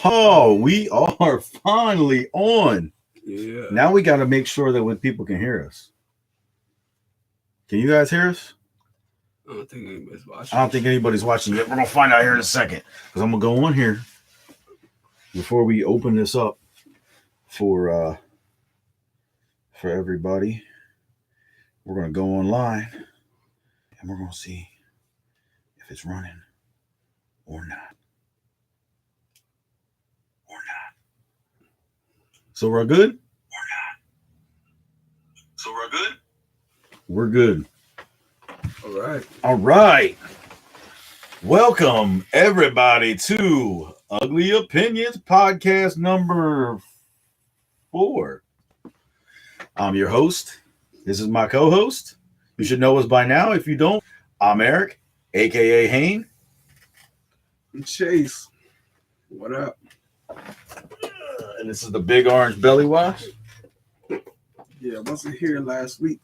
Oh, we are finally on. Yeah. Now we got to make sure that when people can hear us. Can you guys hear us? I don't think anybody's watching. I don't think anybody's watching yet. We're going to find out here in a second. Because I'm going to go on here before we open this up for everybody. We're going to go online and we're going to see if it's running or not. So we're good? We're good. All right. All right. Welcome, everybody, to Ugly Opinions podcast number 4. I'm your host. This is my co-host. You should know us by now. If you don't, I'm Eric, a.k.a. Hayne. And Chase. What up? And this is the Big Orange Belly Wash. Yeah, I wasn't here last week.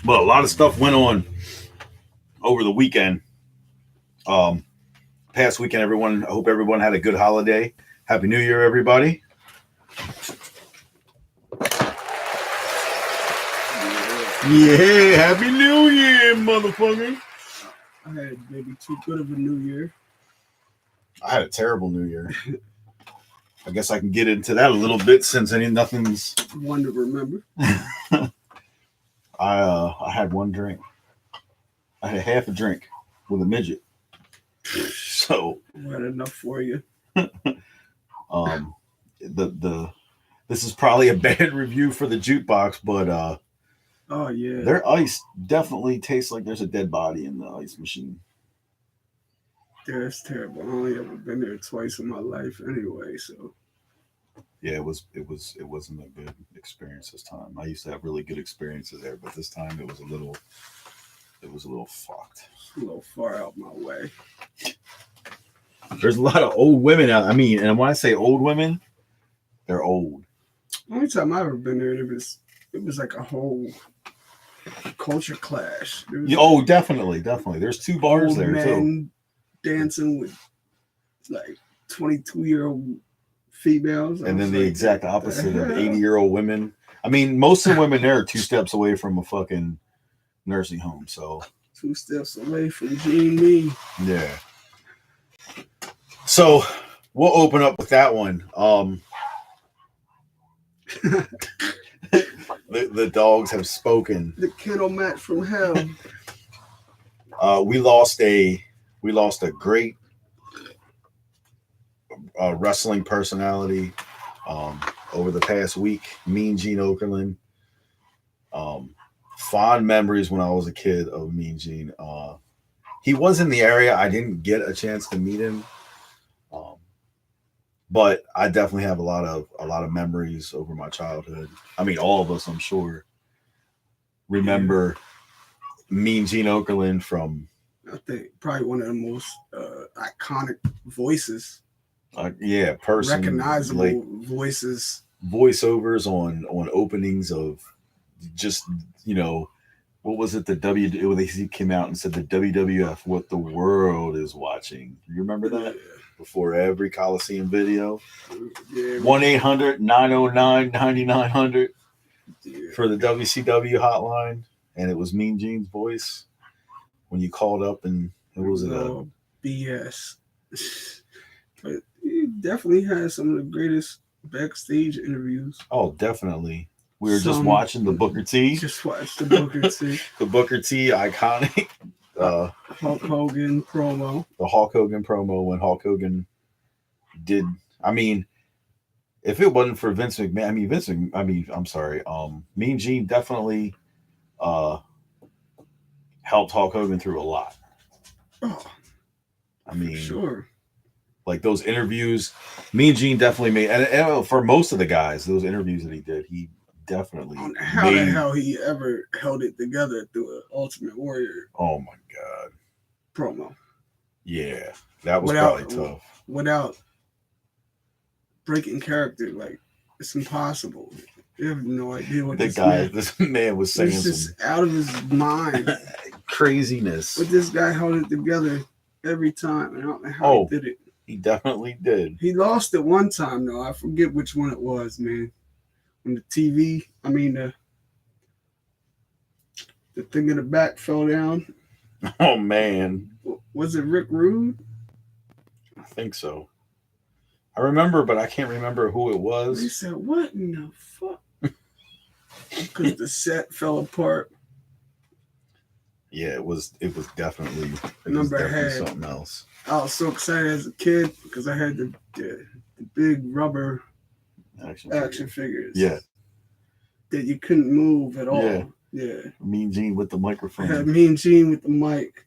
Well, a lot of stuff went on over the weekend. Past weekend, everyone. I hope everyone had a good holiday. Happy New Year, everybody. Yeah, Happy New Year, motherfucker. I had maybe too good of a New Year. I had a terrible New Year. I guess I can get into that a little bit since nothing's. One to remember. I had one drink. I had half a drink with a midget. So Had enough for you. this is probably a bad review for the jukebox, but Oh yeah. their ice definitely tastes like there's a dead body in the ice machine. That's terrible. I only ever been there twice in my life anyway, so Yeah, it wasn't a good experience this time. I used to have really good experiences there, but this time it was a little fucked. a little far out my way. There's a lot of old women out. I mean, and when I say old women, they're old. Only time I ever been there, it was like a whole culture clash. Oh, definitely. There's 2 bars old there men too, dancing with like 22-year-old females, and then the exact opposite of 80-year-old women. I mean, most of the women there are 2 steps away from a fucking nursing home. So 2 steps away from Gene Me. yeah. So we'll open up with that one. The dogs have spoken. The kennel mat from hell. We lost a great wrestling personality over the past week. Mean Gene Okerlund. Fond memories when I was a kid of Mean Gene. He was in the area. I didn't get a chance to meet him, but I definitely have a lot of memories over my childhood. I mean, all of us, I'm sure, remember Mean Gene Okerlund from. I think probably one of the most iconic voices. Recognizable like, voices. Voiceovers on openings of just, what was it? He came out and said the WWF, what the world is watching. You remember that? Yeah. Before every Coliseum video. Yeah. 1-800-909-9900 Yeah. for the WCW hotline. And it was Mean Gene's voice when you called up, and it was all BS. But he definitely had some of the greatest backstage interviews. Oh, definitely. We were just watching the Booker T. Just watched the Booker T. The Booker T iconic Hulk Hogan promo. The Hulk Hogan promo when Hulk Hogan did. I mean, if it wasn't for Vince McMahon, I'm sorry. Mean Gene definitely helped Hulk Hogan through a lot. Oh, I mean, sure. Like those interviews, Mean Gene definitely made, and for most of the guys, those interviews that he did, he definitely how the hell he ever held it together through an Ultimate Warrior. Oh my god, promo. Yeah, that was probably tough. Without breaking character, like it's impossible. You have no idea what this man was saying. He's just out of his mind. Craziness. But this guy held it together every time. And I don't know how he did it. He definitely did. He lost it one time though. I forget which one it was, man. When the TV, the thing in the back fell down. Oh man. Was it Rick Rude? I think so. I remember, but I can't remember who it was. He said, "What in the fuck?" Because the set fell apart. Yeah, it was definitely something else. I was so excited as a kid because I had the big rubber action figures. Yeah. That you couldn't move at all. Yeah. Yeah. Mean Gene with the microphone. I had Mean Gene with the mic.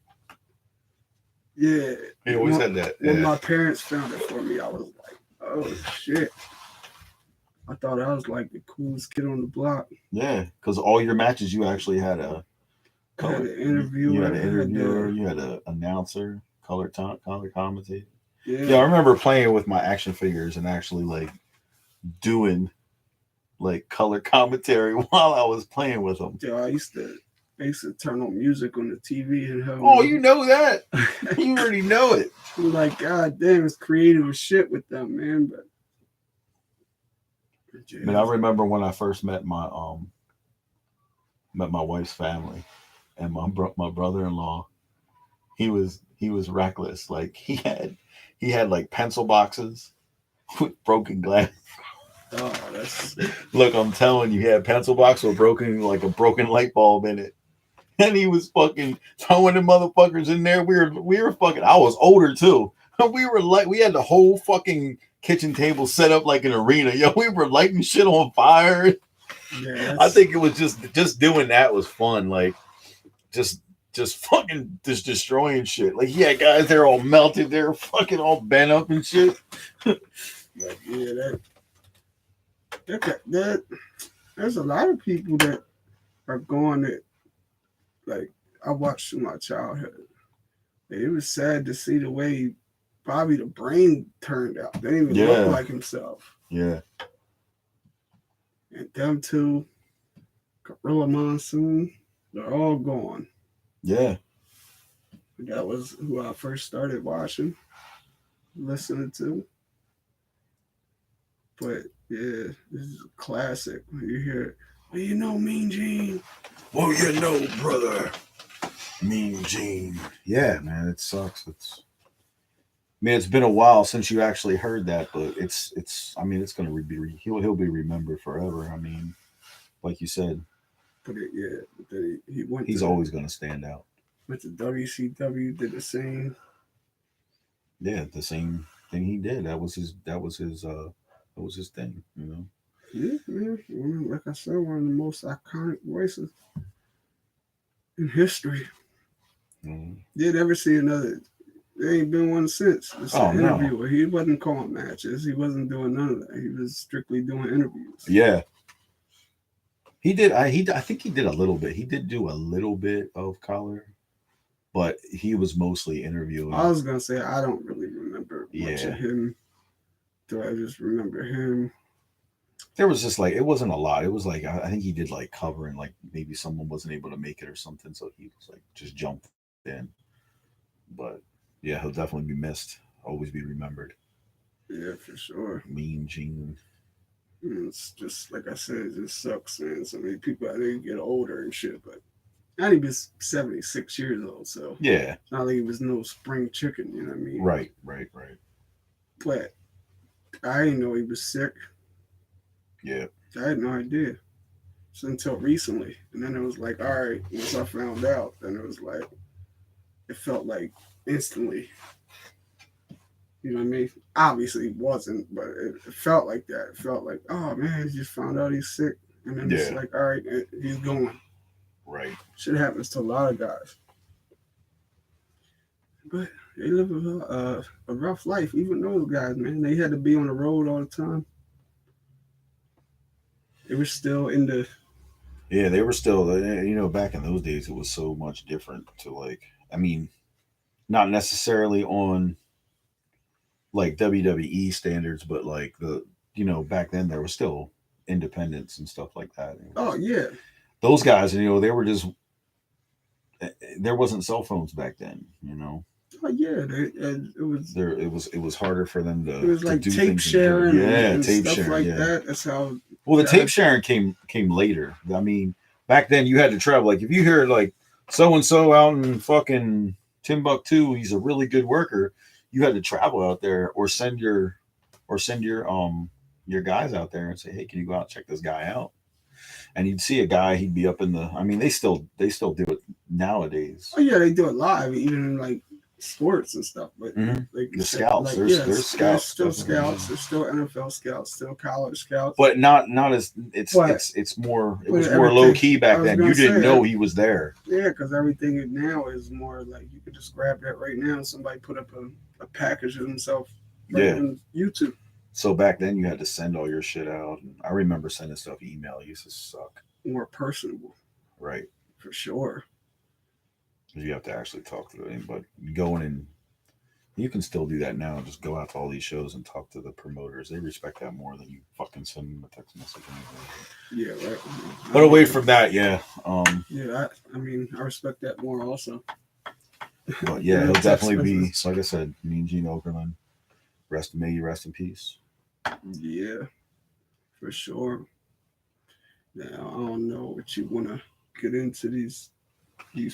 Yeah. He always had that. When my parents found it for me, I was like, oh shit. I thought I was like the coolest kid on the block. Yeah, because all your matches you actually had a color interviewer. You had an interviewer, you had an announcer, color commentator. Yeah, I remember playing with my action figures and actually like doing like color commentary while I was playing with them. Yeah, I used to turn on music on the TV and have. Oh, you know that? You already know it. I'm like, God damn, it's creative as shit with them, man. But man, I remember when I first met my wife's family, and my brother-in-law. He was reckless. Like he had like pencil boxes with broken glass. Oh, that's look! I'm telling you, he had pencil box with a broken light bulb in it, and he was fucking throwing the motherfuckers in there. We were fucking. I was older too. We had the whole fucking kitchen table set up like an arena. Yo, we were lighting shit on fire. Yeah, I think it was just doing that was fun. Like just fucking just destroying shit. Like yeah, guys, they're all melted. They're fucking all bent up and shit. Like yeah, that there's a lot of people that are going at like I watched in my childhood. It was sad to see the way Bobby the Brain turned out. They didn't even look like himself. Yeah. And them two, Gorilla Monsoon, they're all gone. Yeah. That was who I first started watching, listening to. But yeah, this is a classic. When you hear it, well, you know Mean Gene. Well, you know, brother. Mean Gene. Yeah, man, it sucks. It's been a while since you actually heard that, but it's gonna be he'll be remembered forever. I mean, like you said. But he went. He's always gonna stand out. Went to WCW, did the same. Yeah, the same thing he did. That was his thing, you know. Yeah, man. Like I said, one of the most iconic voices in history. Mm-hmm. Did ever see another? There ain't been one since. It's an interviewer. No. He wasn't calling matches. He wasn't doing none of that. He was strictly doing interviews. Yeah. He did. I think he did a little bit. He did do a little bit of color, but he was mostly interviewing. I was gonna say I don't really remember much of him. Do I just remember him? There was just like it wasn't a lot. It was like I think he did like covering, like maybe someone wasn't able to make it or something, so he was like just jumped in. But yeah, he'll definitely be missed. Always be remembered. Yeah, for sure. Mean Gene. It's just like I said, it just sucks, man. So many people they get older and shit, but now he was 76 years old, so yeah, it's not like he was no spring chicken, you know what I mean? Right. But I didn't know he was sick. Yeah. I had no idea. So until recently. And then it was like, all right, once I found out, then it was like it felt like instantly. You know what I mean? Obviously it wasn't, but it felt like that. It felt like, oh man, he just found out he's sick. And then it's like, all right, he's going. Right. Shit happens to a lot of guys. But they live a rough life. Even those guys, man, they had to be on the road all the time. They were still in the... Yeah, they were still, you know, back in those days, it was so much different to like, I mean, not necessarily on like WWE standards, but like back then there was still independence and stuff like that. Oh yeah, those guys, they were just, there wasn't cell phones back then, you know. Oh yeah, it was harder for them to. It was to like do tape things sharing and tape stuff sharing, like yeah. that. That's how. Well, the tape guys- sharing came later. I mean, back then you had to travel. Like if you hear like so and so out in fucking Timbuktu, he's a really good worker. You had to travel out there or send your your guys out there and say, hey, can you go out and check this guy out? And you'd see a guy, he'd be up in the. I mean, they still do it nowadays. Oh yeah, they do it live, even in like sports and stuff. But Mhm. like you The said, scouts, like, there's there's scouts, still definitely. scouts, there's still NFL scouts, still college scouts. But not as it's But- it's more it but was more everything- low key I back was then. gonna You didn't say, know he was there. Yeah, because everything now is more like you could just grab that right now. Somebody put up a package of himself right Yeah. on YouTube. So back then you had to send all your shit out. And I remember sending stuff email. It used to suck. More personable, Right. for sure. You have to actually talk to them. But going in, you can still do that now. Just go out to all these shows and talk to the promoters. They respect that more than you fucking send them a text message. Yeah, right. But away from that, yeah. Yeah, I mean, I respect that more also. But yeah, Yeah, he'll text definitely be, messages. like I said, Mean Gene Okerlund. May you rest in peace. Yeah, for sure. Now, I don't know what you want to get into these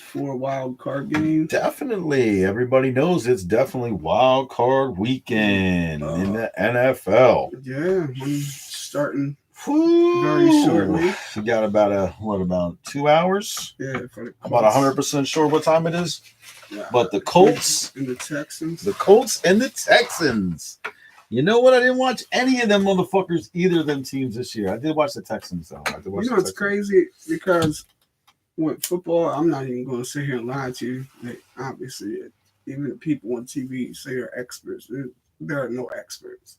4 wild card games. Definitely. Everybody knows it's definitely wild card weekend in the NFL. Yeah, I'm starting Whew. very shortly. We got about 2 hours? Yeah, for the I'm about 100% sure what time it is. Yeah. But the Colts, and the Texans. and the Texans. You know what? I didn't watch any of them motherfuckers, either of them teams this year. I did watch the Texans, though. You know, it's crazy because with football, I'm not even going to sit here and lie to you. Like, obviously, even the people on TV say they're experts. There are no experts.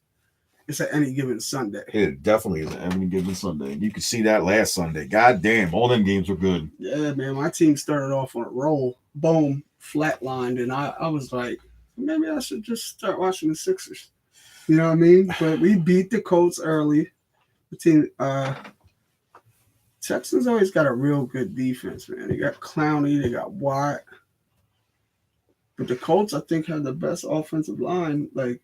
It's at any given Sunday. It definitely is any given Sunday. You could see that last Sunday. God damn, all them games were good. Yeah, man. My team started off on a roll. Boom, flatlined. And I was like, maybe I should just start watching the Sixers. You know what I mean? But we beat the Colts early. The team, Texans always got a real good defense, man. They got Clowney, they got Watt. But the Colts, I think, have the best offensive line, like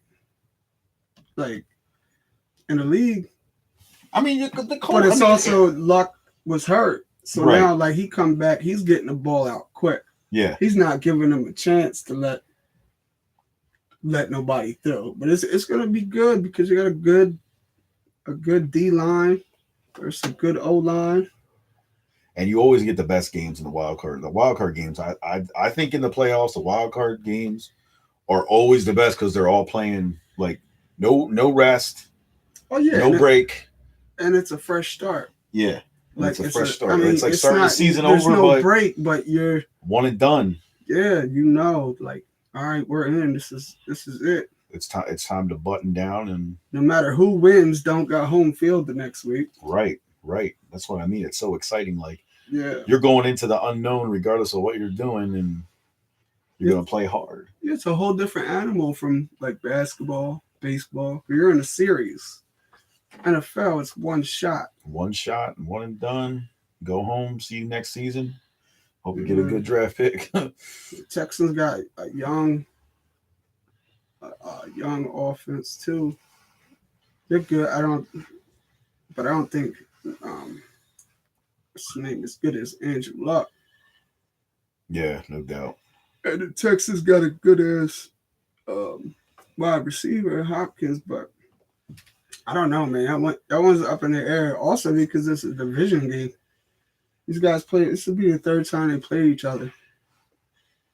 in the league. I mean, the Colts. But it's also Luck was hurt. So Right. now, like, he come back, he's getting the ball out quick. Yeah. He's not giving them a chance to let nobody throw. But it's gonna be good because you got a good D line. There's a good O line. And you always get the best games in the wild card. The wild card games, I think in the playoffs, the wild card games are always the best because they're all playing like no rest, Oh yeah, no break. and it's a fresh start. Yeah. Like it's a fresh start. I mean, it's like starting the season there's over, no but break, but you're one and done. yeah, you know, like all right, we're in. This is it. It's time to button down and No matter who wins, don't got home field the next week. right. That's what I mean. It's so exciting. Like Yeah, you're going into the unknown regardless of what you're doing, and you're gonna play hard. it's a whole different animal from like basketball, baseball. You're in a series. NFL, it's one shot. One shot, one and done. Go home. See you next season. Hope you get a good draft pick. The Texans got a young offense too. They're good. I don't think what's his name as good as Andrew Luck. Yeah, no doubt. And the Texans got a good ass wide receiver, Hopkins, but I don't know, man. That one's up in the air. Also because it's a division game. These guys play. This will be the third time they play each other.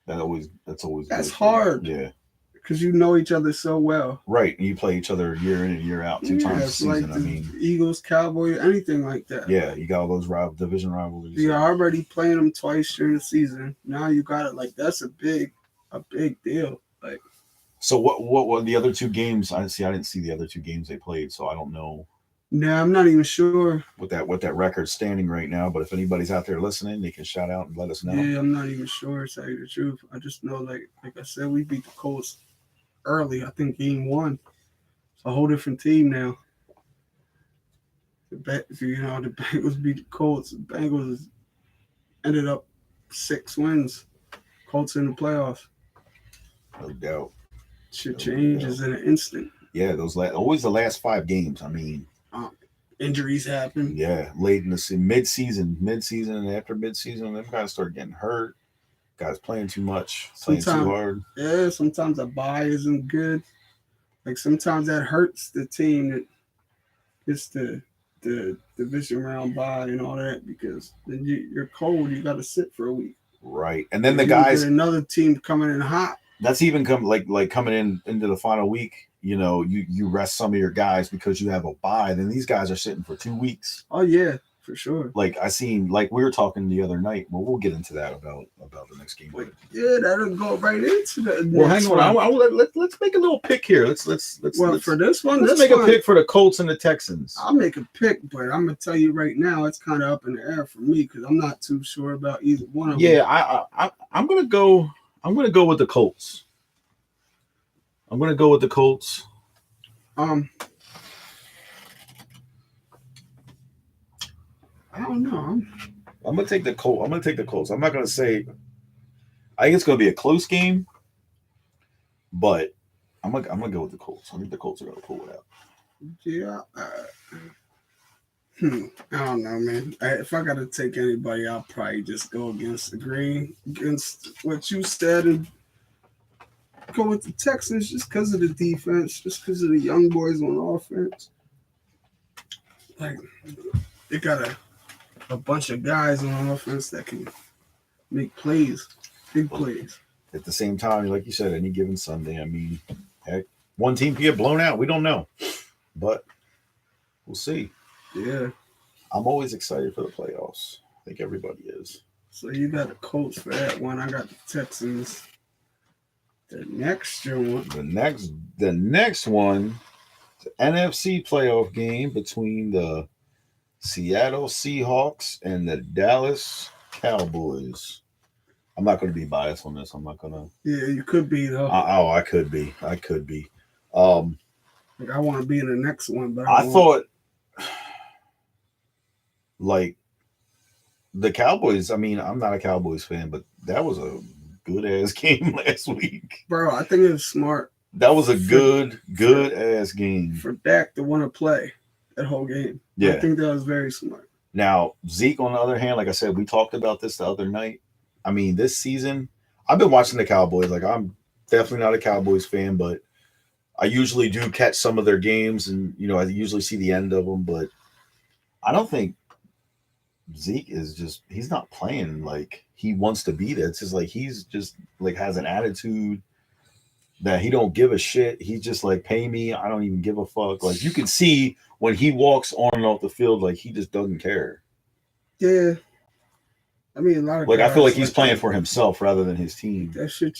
That's always That's good. hard. Yeah. Because you know each other so well. Right. And you play each other year in and year out, two times a it's season. like I the mean, Eagles, Cowboys, anything like that. yeah, you got all those division rivalries. You're already playing them twice during the season. Now you got it. Like that's a big deal. Like So what were the other two games? I didn't see the other two games they played, so I don't know nah, I'm not even sure. what that record's standing right now. But if anybody's out there listening, they can shout out and let us know. Yeah, I'm not even sure. To tell you the truth, I just know like I said, we beat the Colts early. I think game 1. It's a whole different team now. The Bengals beat the Colts. The Bengals ended up 6 wins. Colts in the playoffs. No doubt. Shit No changes doubt. in an instant. Yeah, those always the last 5 games. I mean, Injuries happen. yeah, late in the mid-season, and after mid-season, them guys start getting hurt. Guys playing too much, playing too Sometimes, hard. yeah, sometimes a bye isn't good. Like sometimes that hurts the team that gets the division round bye and all that because then you're cold. You got to sit for a week. Right, and then And the you get guys. another team coming in hot. That's even coming into the final week. You know, you rest some of your guys because you have a bye. Then these guys are sitting for 2 weeks. Oh yeah, for sure. Like I seen, like we were talking the other night. Well, we'll get into that about the next game. Wait, yeah, that'll go right into the. Well, hang on. One. Let's make a little pick here. Let's For this one, let's make a pick for the Colts and the Texans. I'll make a pick, but I'm gonna tell you right now, it's kind of up in the air for me because I'm not too sure about either one of them. Yeah, I'm gonna go. I'm gonna go with the Colts. I'm gonna go with the Colts. I don't know. I'm gonna take the Colts. I'm not gonna say. I think it's gonna be a close game, but I'm gonna go with the Colts. I think the Colts are gonna pull it out. Yeah. I don't know, man. If I gotta take anybody, I'll probably just go against the green, against what you said, and go with the Texans just because of the defense, just because of the young boys on offense. Like they got a bunch of guys on offense that can make plays, big plays. At the same time, like you said, any given Sunday, I mean, heck, one team can get blown out. We don't know, but we'll see. Yeah. I'm always excited for the playoffs. I think everybody is. So you got the Colts for that one. I got the Texans. The next one. The next one, the NFC playoff game between the Seattle Seahawks and the Dallas Cowboys. I'm not going to be biased on this. I'm not going to. Yeah, you could be though. I could be. I could be. Like I want to be in the next one, but I thought, like, the Cowboys. I mean, I'm not a Cowboys fan, but that was a good ass game last week, bro. I think it was smart. That was a good ass game for Dak to want to play that whole game. Yeah, I think that was very smart. Now Zeke, on the other hand, like I said, we talked about this the other night. I mean, this season, I've been watching the Cowboys. Like, I'm definitely not a Cowboys fan, but I usually do catch some of their games, and I usually see the end of them. But I don't think Zeke is he's not playing like he wants to be there. It's just like he's just like has an attitude that he don't give a shit. He's just like, pay me, I don't even give a fuck. Like, you can see when he walks on and off the field, like he just doesn't care. Yeah. I mean, a lot of I feel like he's playing for himself rather than his team. That shit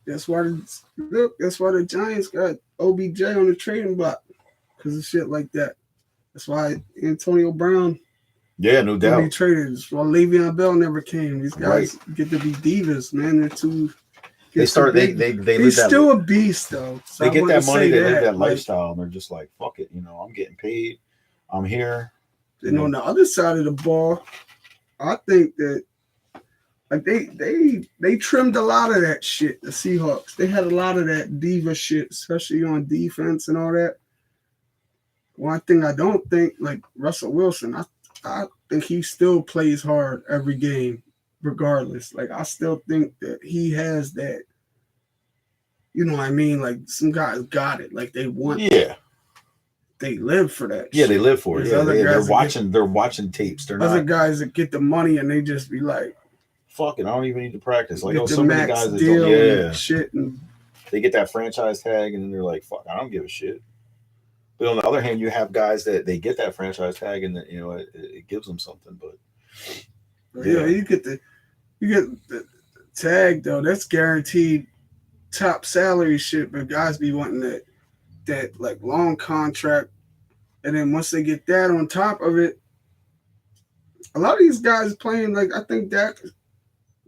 that's why the Giants got OBJ on the trading block because of shit like that. That's why Antonio Brown, no doubt, be traded. That's why Le'Veon Bell never came. These guys get to be divas, man. They're too. They start. They He's still a beast though. So they get that money. They live that lifestyle, and they're just like, fuck it. I'm getting paid. I'm here. And on the other side of the ball, I think that. Like they trimmed a lot of that shit. The Seahawks, they had a lot of that diva shit, especially on defense and all that. One thing I don't think, like Russell Wilson, I think he still plays hard every game, regardless. Like I still think that he has that. You know what I mean? Like some guys got it. Like they want. Yeah. They live for that. Yeah, shit. They live for it. Yeah, they're watching tapes. They're other guys that get the money and they just be like. Fuck it, I don't even need to practice. Like, so many guys that don't, shit, and they get that franchise tag, and then they're like, "Fuck, I don't give a shit." But on the other hand, you have guys that they get that franchise tag, and it gives them something. But you get the tag though. That's guaranteed top salary shit. But guys be wanting that like long contract, and then once they get that on top of it, a lot of these guys playing like I think Dak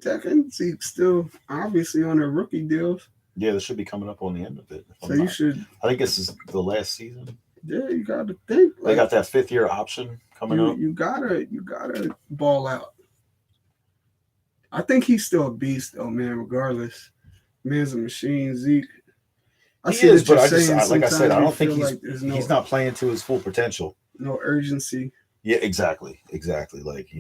and Zeke still obviously on their rookie deals. Yeah, this should be coming up on the end of it. So you should. I think this is the last season. Yeah, you got to think. They got that 5th-year option coming up. You gotta ball out. I think he's still a beast, though, man. Regardless, Man's a machine, Zeke. He is, but like I said, sometimes I don't you think feel like there's he's not playing to his full potential. no urgency. Yeah, exactly. Like,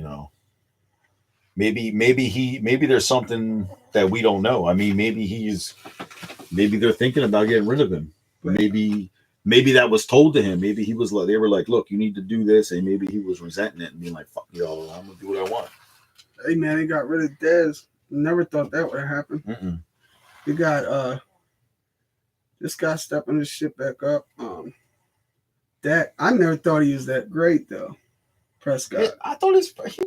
maybe there's something that we don't know. I mean, maybe they're thinking about getting rid of him. But Maybe that was told to him. Maybe he was like, they were like, look, you need to do this, and maybe he was resenting it and being like, fuck yo, I'm gonna do what I want. hey man, they got rid of Dez. Never thought that would happen. Mm-mm. They got this guy stepping his shit back up. That I never thought he was that great though. Prescott. I thought his first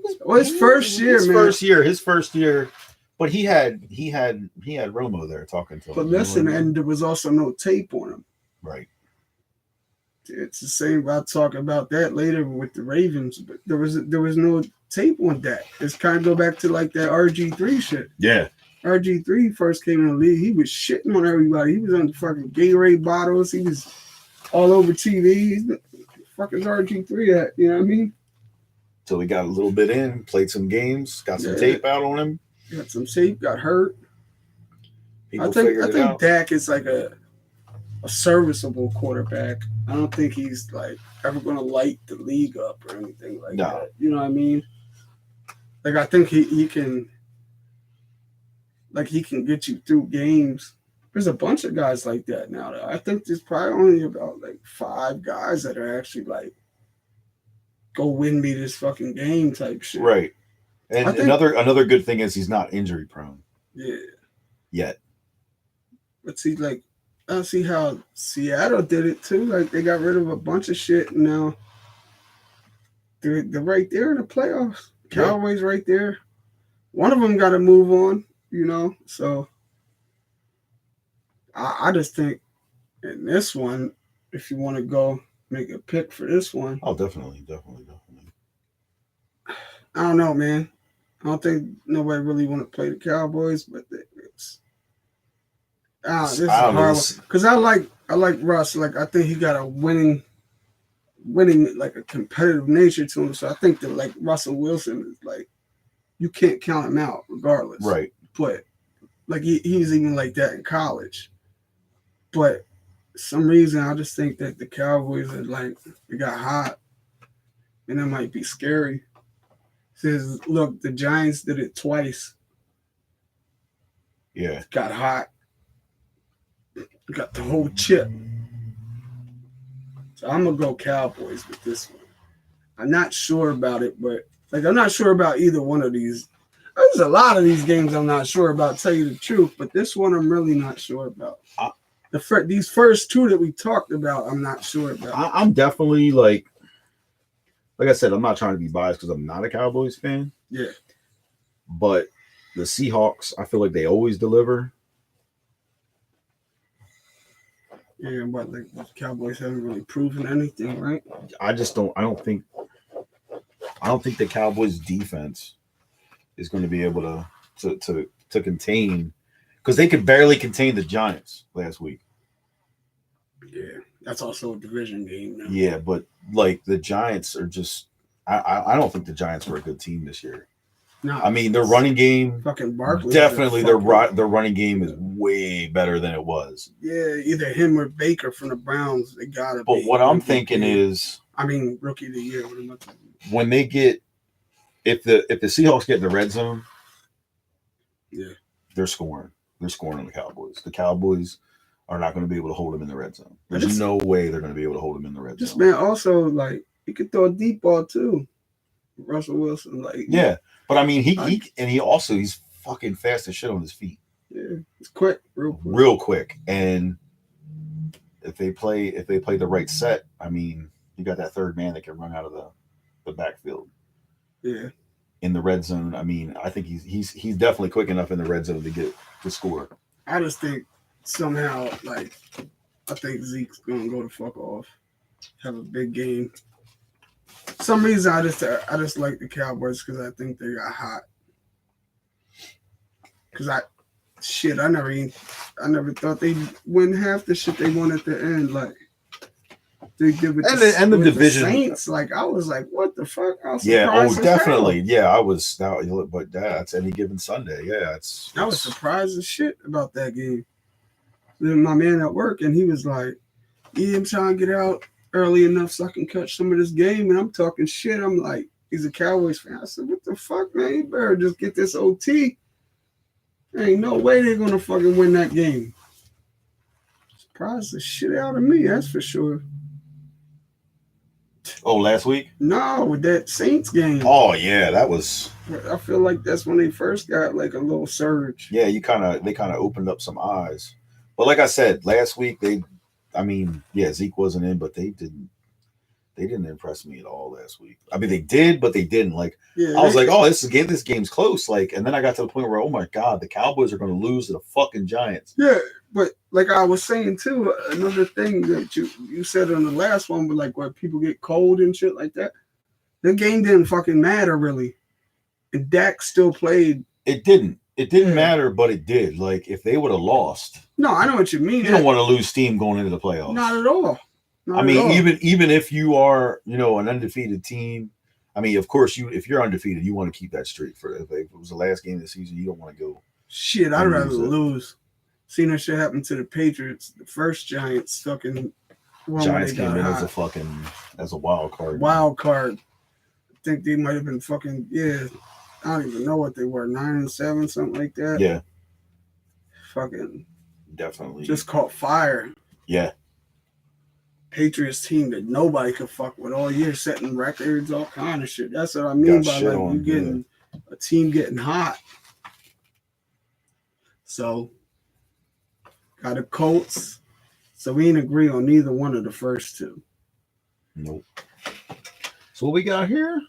year, but he had Romo there talking to him. But listen, and there was also no tape on him. Right. It's the same. I'll talk about that later with the Ravens, but there was no tape on that. It's kind of go back to like that RG3 shit. Yeah. RG3 first came in the league, he was shitting on everybody. He was on the fucking Gatorade bottles. He was all over TV. Fucking RG3 at, you know what I mean? So we got a little bit in, played some games, got some tape out on him. Got some tape, got hurt. People I think Dak is like a serviceable quarterback. I don't think he's like ever going to light the league up or anything like that. You know what I mean? Like I think he can get you through games. There's a bunch of guys like that now. Though. I think there's probably only about like 5 guys that are actually like go win me this fucking game type shit. Right. And another good thing is he's not injury prone. Yeah. Yet. But see, like, I see how Seattle did it too. Like they got rid of a bunch of shit and now they're right there in the playoffs. Cowboys right there. One of them got to move on, So I just think in this one, if you want to go make a pick for this one. Oh, definitely. I don't know, man. I don't think nobody really want to play the Cowboys, but this is hard because I like Russ. Like I think he got a winning like a competitive nature to him. So I think that like Russell Wilson is like you can't count him out regardless. Right. But like he was even like that in college. But for some reason I just think that the Cowboys are like they got hot, and that might be scary. Says, look, the Giants did it twice. Yeah. Got hot. Got the whole chip. So I'm going to go Cowboys with this one. I'm not sure about it, but I'm not sure about either one of these. There's a lot of these games I'm not sure about, tell you the truth, but this one I'm really not sure about. These first 2 that we talked about, I'm not sure about. I'm definitely like I said, I'm not trying to be biased because I'm not a Cowboys fan. Yeah. But the Seahawks, I feel like they always deliver. Yeah, but the Cowboys haven't really proven anything, right? I don't think the Cowboys defense is going to be able to contain, because they could barely contain the Giants last week. Yeah. That's also a division game now. Yeah, but like the Giants are just I don't think the Giants were a good team this year. No, I mean their running game fucking Barkley. Definitely their running game is way better than it was. Yeah, either him or Baker from the Browns, they gotta But what I'm thinking is rookie of the year. When they get if the Seahawks get in the red zone, yeah, they're scoring. They're scoring on the Cowboys. The Cowboys are not going to be able to hold him in the red zone. There's no way they're going to be able to hold him in the red zone. This man also, like, he could throw a deep ball, too. Russell Wilson, like... Yeah, but I mean, he's fucking fast as shit on his feet. Yeah, it's quick, real quick. And if they play the right set, I mean, you got that third man that can run out of the backfield. Yeah. In the red zone, I mean, I think he's definitely quick enough in the red zone to score. I just think somehow, I think Zeke's gonna go the fuck off, have a big game. For some reason, I just like the Cowboys because I think they got hot. Because I never thought they'd win half the shit they won at the end. Like, they did with And the with division. Saints. Like I was like, what the fuck? I was Yeah, surprised as definitely. hell. Yeah, I was now, but that's any given Sunday. Yeah, I was surprised as shit about that game. Then my man at work, and he was like, "Yeah, I'm trying to get out early enough so I can catch some of this game." And I'm talking shit. I'm like, he's a Cowboys fan. I said, "What the fuck, man? You better just get this OT. There ain't no way they're gonna fucking win that game." Surprised the shit out of me, that's for sure. Oh, last week? No, with that Saints game. Oh yeah, that was. I feel like that's when they first got like a little surge. Yeah, they kind of opened up some eyes. But like I said, last week Zeke wasn't in, but they didn't impress me at all last week. I mean, they did, but they didn't. Like Yeah, I was like, oh, this game's close. Like, and then I got to the point where, oh my god, the Cowboys are going to lose to the fucking Giants. yeah, but like I was saying too, another thing that you said on the last one, but like where people get cold and shit like that, the game didn't fucking matter really, and Dak still played. It didn't. It didn't matter, but it did. Like if they would have lost. No, I know what you mean. You don't want to lose steam going into the playoffs. Not at all. I mean, even if you are, an undefeated team, I mean, of course, if you're undefeated, you want to keep that streak. If it was the last game of the season, you don't want to go. Shit, I'd rather lose. Seen that shit happen to the Patriots. The first Giants fucking. Giants came in as a wild card. Wild card. I think they might have been fucking I don't even know what they were, 9-7, something like that. Yeah. Fucking. Definitely. Just caught fire. Yeah. Patriots team that nobody could fuck with all year, setting records, all kind of shit. That's what I mean by like you getting a team getting hot. So got the Colts. So we didn't agree on neither one of the first two. Nope. So what we got here?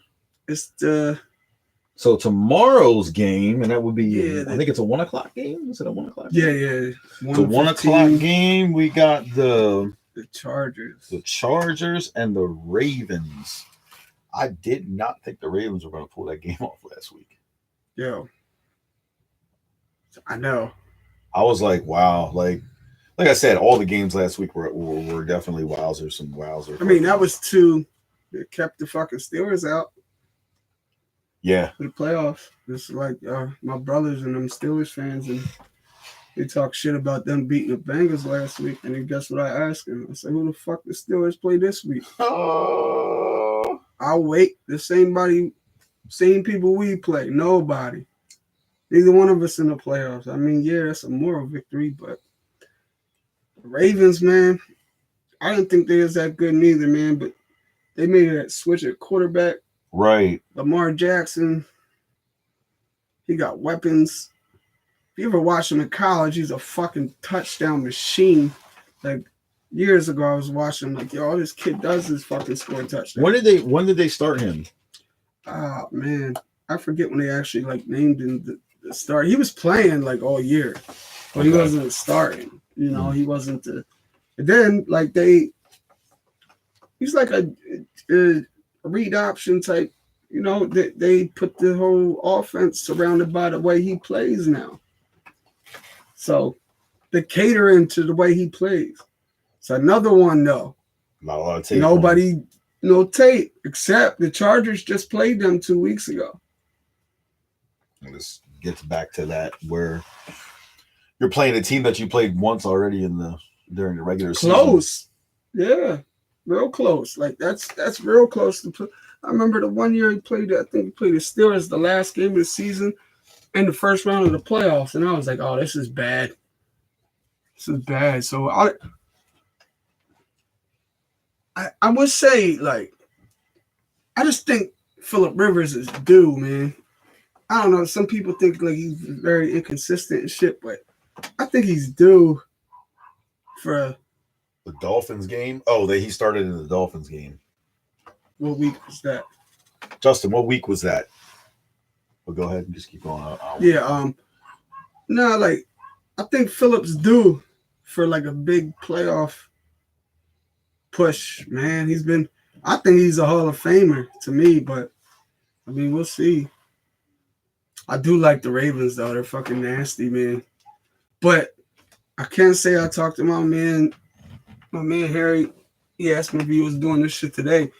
It's so tomorrow's game, and that would be I think it's a 1:00 game. Is it a 1:00 game? Yeah. It's a 1:00 game. We got the Chargers and the Ravens. I did not think the Ravens were going to pull that game off last week. Yo. I know. I was like, wow. Like I said, all the games last week were definitely wowzers. I mean, that was two that kept the fucking Steelers out. Yeah. For the playoffs. It's like my brothers and them Steelers fans, and they talk shit about them beating the Bengals last week. And then guess what I asked them? I said, who the fuck the Steelers play this week? Oh. I'll wait. The same people we play. Nobody. Neither one of us in the playoffs. I mean, yeah, that's a moral victory, but the Ravens, man, I didn't think they was that good neither, man, but they made that switch at quarterback. Right. Lamar Jackson, he got weapons. If you ever watch him in college, he's a fucking touchdown machine. Like years ago, I was watching like, yo, all this kid does is fucking score touchdowns. When did they start him? Oh man, I forget when they actually like named him the start. He was playing like all year, but he wasn't starting. He wasn't the. And then like he's like a read option type. They put the whole offense surrounded by the way he plays now. So they cater into the way he plays. It's another one though. Not a lot of tape. Nobody, no tape, except the Chargers just played them 2 weeks ago. And this gets back to that where you're playing a team that you played once already during the regular season. Close. Yeah. Real close. Like that's real close to play. I remember the one year he played the Steelers the last game of the season in the first round of the playoffs. And I was like, oh, this is bad. This is bad. So I would say, like, I just think Phillip Rivers is due, man. I don't know. Some people think like he's very inconsistent and shit, but I think he's due for the Dolphins game. Oh, he started in the Dolphins game. What week was that? Justin, what week was that? Well, go ahead and just keep going. No, like I think Phillip's due for like a big playoff push, man. I think he's a Hall of Famer to me, but I mean, we'll see. I do like the Ravens though. They're fucking nasty, man. But I can't say I talked to my man Harry he asked me if he was doing this shit today.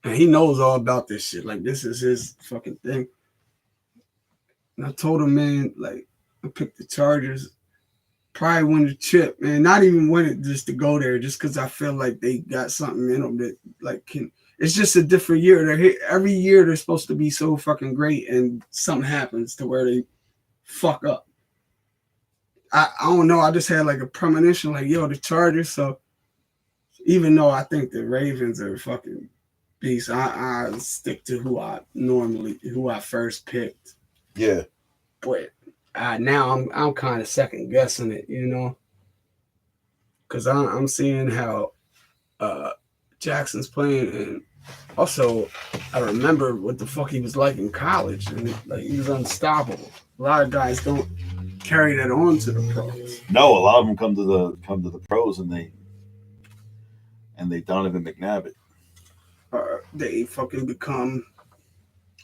And he knows all about this shit. Like, this is his fucking thing. And I told him, man, like, I picked the Chargers. Probably win the chip, man. Not even win it just to go there, just because I feel like they got something in them that, like, can. It's just a different year. Every year they're supposed to be so fucking great, and something happens to where they fuck up. I don't know. I just had like a premonition, like, yo, the Chargers. So even though I think the Ravens are fucking beasts, I stick to who I first picked. Yeah. But now I'm kind of second guessing it, you know, because I'm seeing how Jackson's playing, and also I remember what the fuck he was like in college, and like he was unstoppable. A lot of guys don't carry that on to the pros. No, a lot of them come to the pros and they Donovan McNabb. They fucking become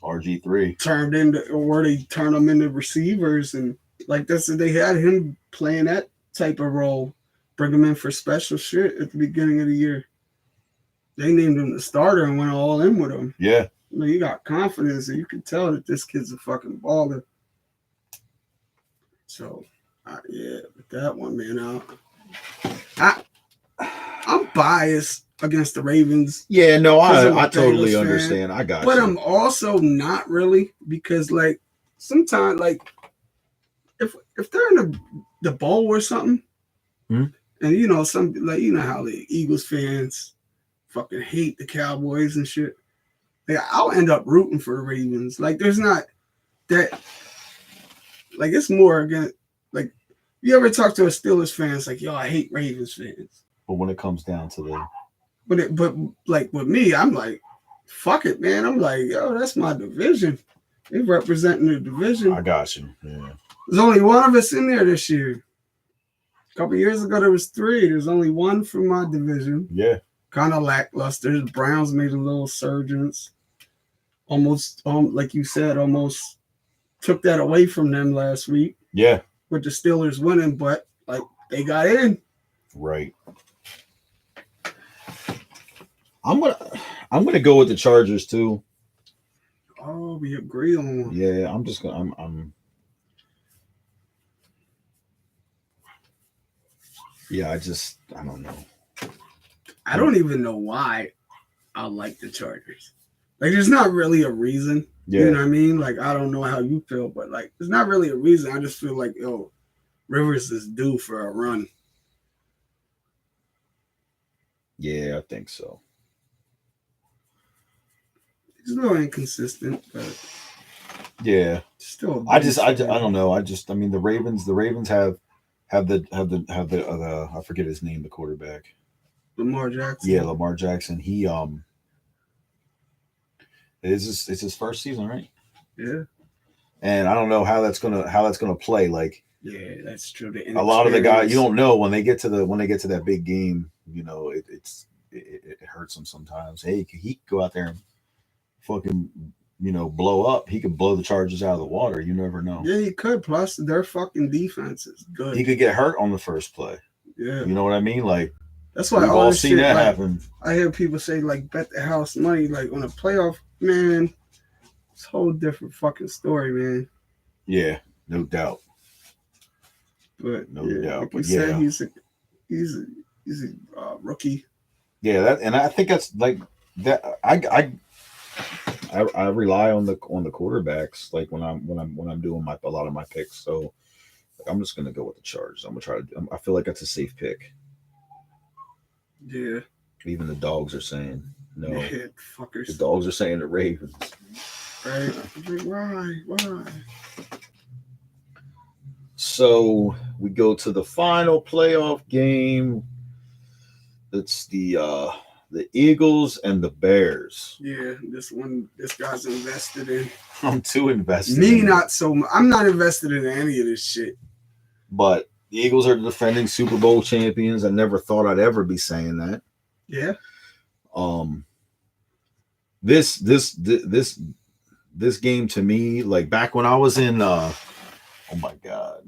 RG3 turned into, or they turn them into receivers, and like they had him playing that type of role, bring him in for special shit at the beginning of the year. They named him the starter and went all in with him. Yeah. You know, he got confidence, and you can tell that this kid's a fucking baller. So, yeah, with that one, man, I'm biased against the Ravens. Yeah, no, I totally understand. I got but you. I'm also not really, because like sometimes, like if they're in the bowl or something, and you know, some like, you know how the Eagles fans fucking hate the Cowboys and shit. Like, I'll end up rooting for the Ravens. Like, there's not that. Like, it's more again. Like, you ever talk to a Steelers fan? It's like, yo, I hate Ravens fans. But when it comes down to the, but like with me, I'm like, fuck it, man. I'm like, yo, that's my division. They representing the division. I got you. Yeah. There's only one of us in there this year. A couple years ago, there was 3. There's only one from my division. Yeah. Kind of lackluster. The Browns made a little surgence. Almost, like you said, almost took that away from them last week. Yeah. With the Steelers winning, but like they got in. Right. I'm gonna go with the Chargers too. Oh, we agree on one. Yeah, I'm just gonna. I'm. Yeah, I don't know. I don't even know why I like the Chargers. Like, there's not really a reason. Yeah. You know what I mean? Like, I don't know how you feel, but like, there's not really a reason. I just feel like, yo, Rivers is due for a run. Yeah, I think so. He's a little inconsistent, but yeah, still. I don't know. I mean, the Ravens have the I forget his name, the quarterback. Lamar Jackson. Yeah, Lamar Jackson. He it's his first season, right? Yeah. And I don't know how that's gonna play. Like, yeah, that's true. A lot of the guys, you don't know when they get to that big game. You know, it hurts them sometimes. Hey, he could go out there and fucking, you know, blow up. He could blow the Chargers out of the water. You never know. Yeah, he could. Plus, their fucking defense is good. He could get hurt on the first play. Yeah. You know what I mean? Like, that's why we've all seen that happen. I hear people say, like, bet the house money, like, on a playoff, man. It's a whole different fucking story, man. Yeah, no doubt. But no doubt. Like but you yeah, said, he's a rookie. Yeah, and I think that's like that. I rely on the quarterbacks, like when I'm doing a lot of my picks. So I'm just gonna go with the Chargers. I'm gonna try to. I feel like that's a safe pick. Yeah. Even the dogs are saying no. Yeah, fuckers. The dogs are saying the Ravens. Right? Why? So we go to the final playoff game. It's the Eagles and the Bears. Yeah, this guy's invested in. I'm too invested. Me, not so much. I'm not invested in any of this shit. But the Eagles are the defending Super Bowl champions. I never thought I'd ever be saying that. Yeah. This game to me, like back when I was in oh my God.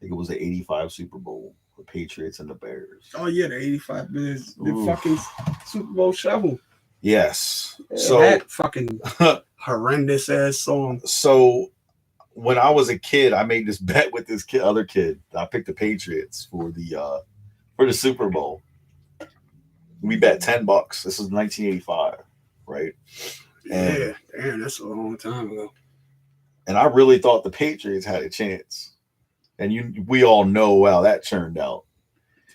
think it was the 85 Super Bowl, the Patriots and the Bears. Oh yeah, the 85 Bears, the Oof. fucking Super Bowl shovel. Yes. Yeah, So that fucking horrendous ass song. So when I was a kid, I made this bet with this other kid. I picked the Patriots for the Super Bowl. We bet $10. This is 1985, right? And, Yeah, damn, that's a long time ago. And I really thought the Patriots had a chance. And we all know how that turned out.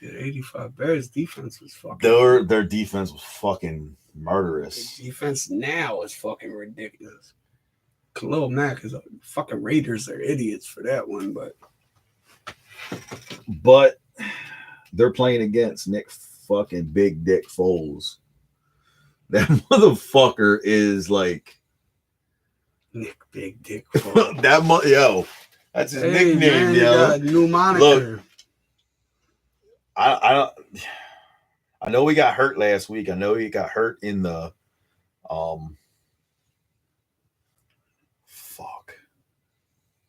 Dude, 85 Bears defense was fucking. Their defense was fucking murderous. The defense now is fucking ridiculous. Khalil Mack is a fucking Raiders. They're idiots for that one, but they're playing against Nick fucking Big Dick Foles. That motherfucker is like Nick Big Dick Foles. That's his nickname, man, yo. Got a new moniker. Look, I know he got hurt last week. I know he got hurt in the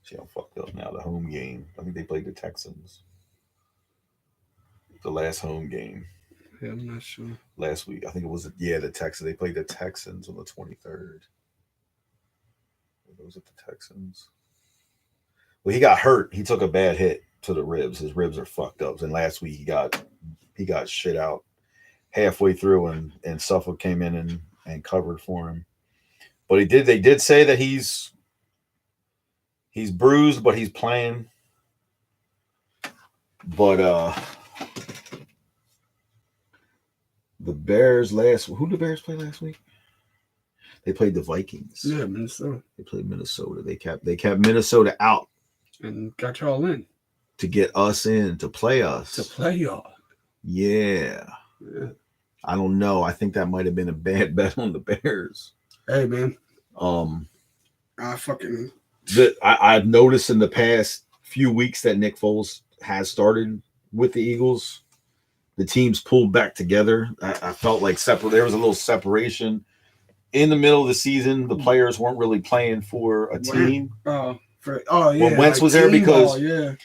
See, I'm fucked up now. The home game. I think they played the Texans. The last home game. Yeah, I'm not sure. Last week. I think it was the Texans. They played the Texans on the 23rd. Was it the Texans? Well, he got hurt. He took a bad hit to the ribs. His ribs are fucked up. And last week he got shit out halfway through, and Suffolk came in and covered for him. But they did say that he's bruised, but he's playing. But the Bears who did the Bears play last week? They played the Vikings. Yeah, Minnesota. They played Minnesota. They kept Minnesota out and got y'all in to get us in to play us. To play y'all. Yeah. I don't know. I think that might have been a bad bet on the Bears. Hey man. I've noticed in the past few weeks that Nick Foles has started with the Eagles. The teams pulled back together. I felt like there was a little separation in the middle of the season. The players weren't really playing for a team. Yeah. When Wentz was there, because yeah.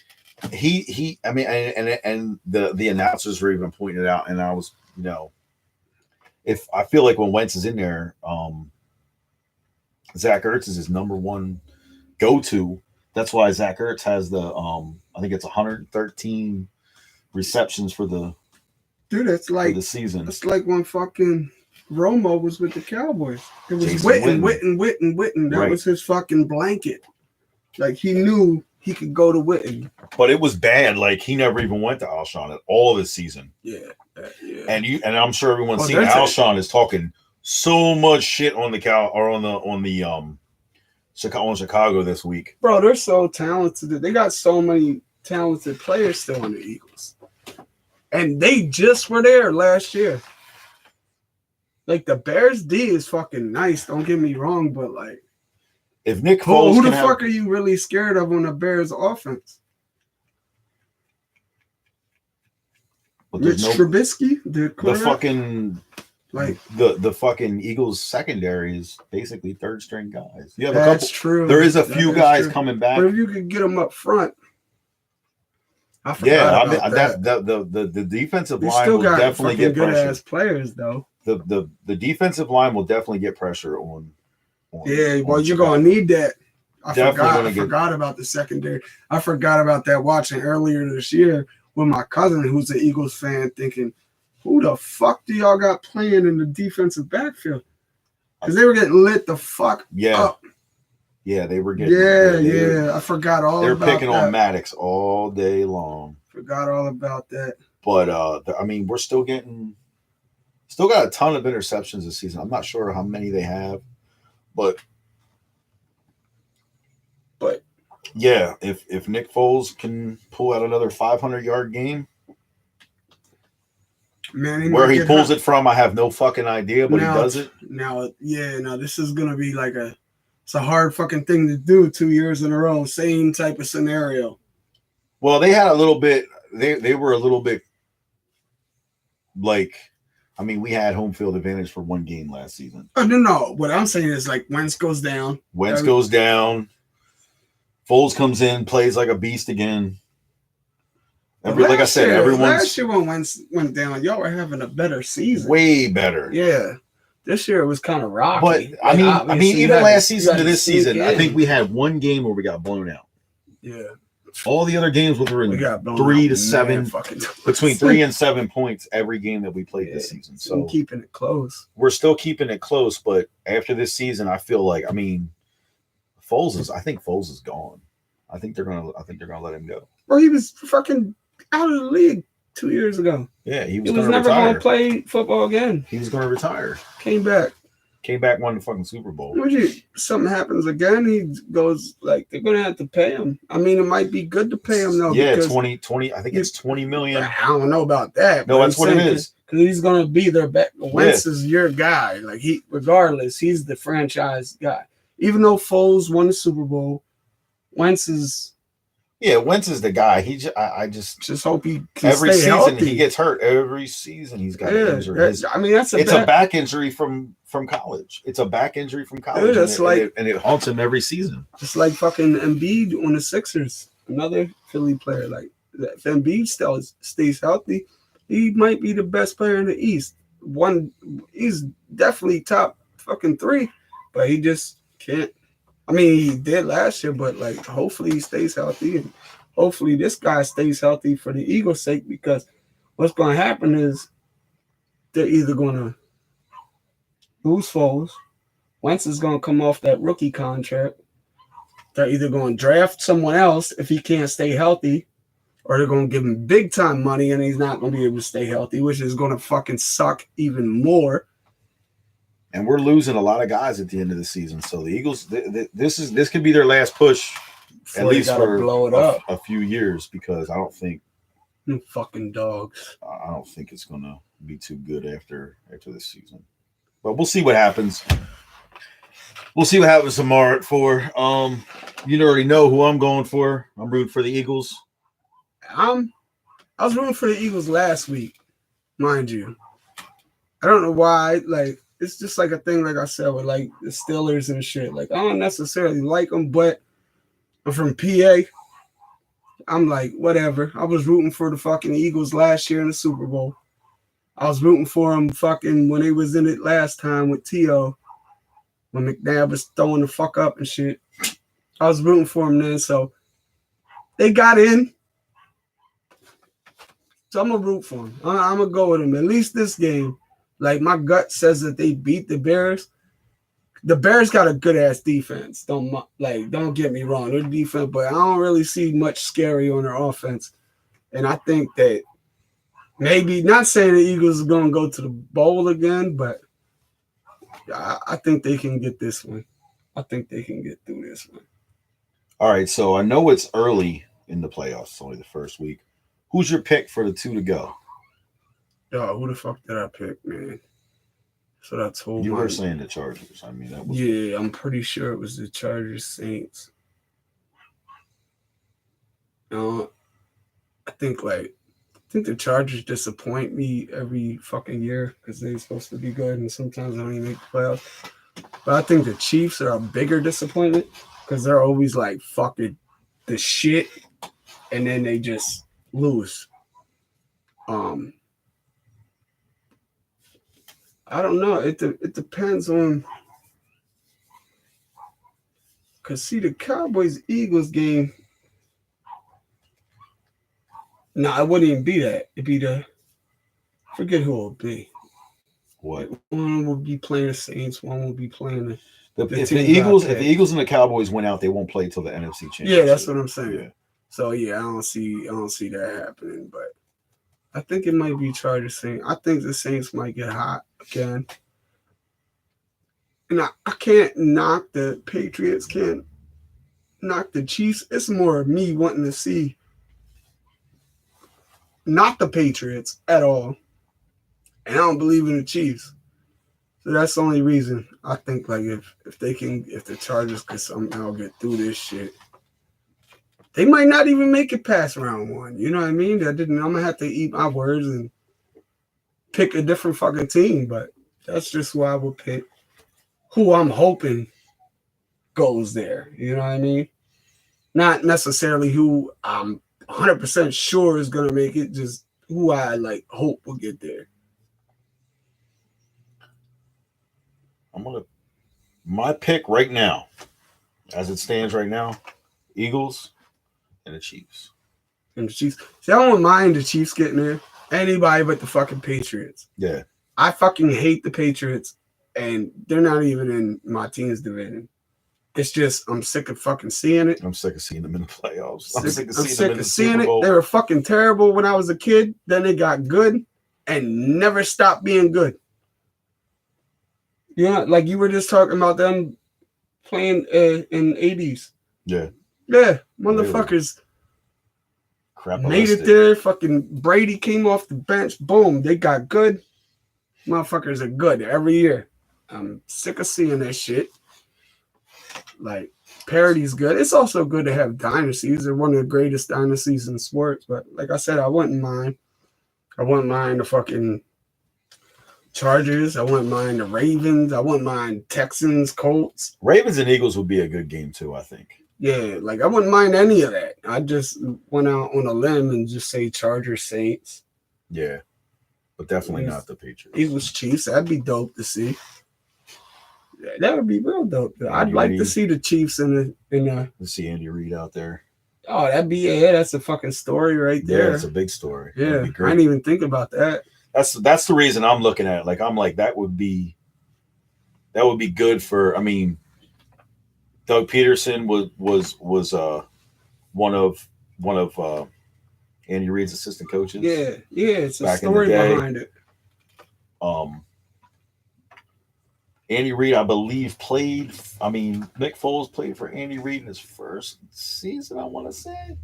he I mean, and the announcers were even pointing it out, and I was, if I feel like when Wentz is in there, Zach Ertz is his number one go-to. That's why Zach Ertz has the I think it's 113 receptions for the the season. It's like when fucking Romo was with the Cowboys. It was Jason Witten. That was his fucking blanket. Like he knew he could go to Witten. But it was bad. Like he never even went to Alshon at all of this season. Yeah. And I'm sure everyone's seen Alshon is talking so much shit on the Chicago this week. Bro, they're so talented. They got so many talented players still in the Eagles. And they just were there last year. Like the Bears D is fucking nice. Don't get me wrong, but like, if Nick Foles, who the fuck are you really scared of on the Bears offense? Mitch Trubisky, the fucking like the fucking Eagles secondary is basically third string guys. You have that's a couple. True. There is a few guys coming back. But if you could get them up front, the defensive line will definitely get pressure. Good ass players though. The defensive line will definitely get pressure on you're gonna need that. I forgot about the secondary. I forgot about that watching earlier this year with my cousin who's an Eagles fan, thinking, who the fuck do y'all got playing in the defensive backfield? Because they were getting lit the fuck up. Yeah, they were getting I forgot all about that. They're picking on Maddox all day long. Forgot all about that. But I mean, we're still got a ton of interceptions this season. I'm not sure how many they have, but yeah, if Nick Foles can pull out another 500-yard game, man, where he pulls it from, I have no fucking idea, but he does it. Now this is gonna be like it's a hard fucking thing to do 2 years in a row, same type of scenario. Well, they had a little bit. They were a little bit like. I mean, we had home field advantage for one game last season. Oh, no. What I'm saying is like Wentz goes down. Foles comes in, plays like a beast again. Like I said, everyone's last year when Wentz went down, y'all were having a better season. way better. Yeah. This year it was kind of rocky. But I mean, even last season to this season, I think we had one game where we got blown out. Yeah. All the other games were in 3 to 7, between 3 and 7 points every game that we played this season. So we're keeping it close. We're still keeping it close, but after this season, I feel like I think Foles is gone. I think they're gonna let him go. Bro, he was fucking out of the league 2 years ago. Yeah, he was never going to play football again. He was going to retire. Came back, won the fucking Super Bowl. Something happens again, he goes like they're going to have to pay him. I mean, it might be good to pay him though. Yeah, 20. I think it's $20 million. I don't know about that. No, that's what it is. Because he's going to be their back. Wentz is your guy. Like regardless, he's the franchise guy. Even though Foles won the Super Bowl, Wentz is. Yeah, Wentz is the guy. I just hope he can every stay season healthy. He gets hurt. Every season he's got an injury. That's a back injury from college. It's a back injury from college. And it haunts him every season. Just like fucking Embiid on the Sixers, another Philly player. Like if Embiid still stays healthy, he might be the best player in the East. He's definitely top fucking 3, but he just can't. I mean, he did last year, but like, hopefully he stays healthy, and hopefully this guy stays healthy for the Eagles' sake. Because what's going to happen is they're either going to lose Foles, Wentz is going to come off that rookie contract. They're either going to draft someone else if he can't stay healthy, or they're going to give him big time money and he's not going to be able to stay healthy, which is going to fucking suck even more. And we're losing a lot of guys at the end of the season. So the Eagles, this could be their last push, at least for a few years, because I don't think fucking dogs. I don't think it's gonna be too good after this season. But we'll see what happens. We'll see what happens tomorrow at 4. You already know who I'm going for. I'm rooting for the Eagles. I was rooting for the Eagles last week, mind you. I don't know why. Like, it's just like a thing, like I said, with like the Steelers and shit. Like, I don't necessarily like them, but I'm from PA. I'm like, whatever. I was rooting for the fucking Eagles last year in the Super Bowl. I was rooting for them fucking when they was in it last time with T.O. when McNabb was throwing the fuck up and shit. I was rooting for them then, so they got in. So I'm going to root for them. I'm going to go with them. At least this game. Like, my gut says that they beat the Bears. The Bears got a good-ass defense. Don't get me wrong. Their defense, but I don't really see much scary on their offense. And I think that maybe, not saying the Eagles are going to go to the bowl again, but I think they can get this one. I think they can get through this one. All right, so I know it's early in the playoffs. It's only the first week. Who's your pick for the 2 to go? Yo, who the fuck did I pick, man? So that's whole. You were saying the Chargers. I mean, that was. Yeah, I'm pretty sure it was the Chargers Saints. I think the Chargers disappoint me every fucking year because they're supposed to be good and sometimes they don't even make the playoffs. But I think the Chiefs are a bigger disappointment because they're always like fucking the shit and then they just lose. I don't know. It depends on. Cause see the Cowboys-Eagles game. No, it wouldn't even be that. It'd be forget who it would be. What? One will be playing the Saints. One will be playing if the Eagles and the Cowboys win out, they won't play till the NFC Championship. Yeah, that's what I'm saying. Yeah. So yeah, I don't see that happening, but I think it might be Chargers Saints. I think the Saints might get hot again. And I can't knock the Patriots, can't knock the Chiefs. It's more of me wanting to see not the Patriots at all. And I don't believe in the Chiefs. So that's the only reason I think like if the Chargers could somehow get through this shit. They might not even make it past round 1. You know what I mean? I'm gonna have to eat my words and pick a different fucking team, but that's just who I would pick. Who I'm hoping goes there. You know what I mean? Not necessarily who I'm 100% sure is gonna make it. Just who I like hope will get there. My pick right now, as it stands right now, Eagles and the Chiefs. And the Chiefs. See, I don't mind the Chiefs getting there. Anybody but the fucking Patriots. Yeah. I fucking hate the Patriots, and they're not even in my team's division. It's just I'm sick of fucking seeing it. I'm sick of seeing them in the playoffs. I'm sick of seeing them in the Super it. Bowl. They were fucking terrible when I was a kid. Then they got good and never stopped being good. Yeah, like you were just talking about them playing in the 80s. Yeah. Yeah, motherfuckers made it there. Fucking Brady came off the bench. Boom, they got good. Motherfuckers are good every year. I'm sick of seeing that shit. Like, parody's good. It's also good to have dynasties. They're one of the greatest dynasties in sports. But like I said, I wouldn't mind. I wouldn't mind the fucking Chargers. I wouldn't mind the Ravens. I wouldn't mind Texans, Colts. Ravens and Eagles would be a good game too, I think. Yeah, like I wouldn't mind any of that. I just went out on a limb and just say Chargers, Saints. Yeah, but definitely not the Patriots. Eagles, Chiefs. That'd be dope to see. Yeah, that would be real dope. I'd like to see the Chiefs in the. To see Andy Reid out there. Oh, that'd be that's a fucking story right there. Yeah, it's a big story. Yeah, I didn't even think about that. That's the reason I'm looking at it. Like I'm like that would be good for. I mean, Doug Peterson was one of Andy Reid's assistant coaches. Yeah, it's a story behind it. Andy Reid, I believe, Nick Foles played for Andy Reid in his first season, I want to say.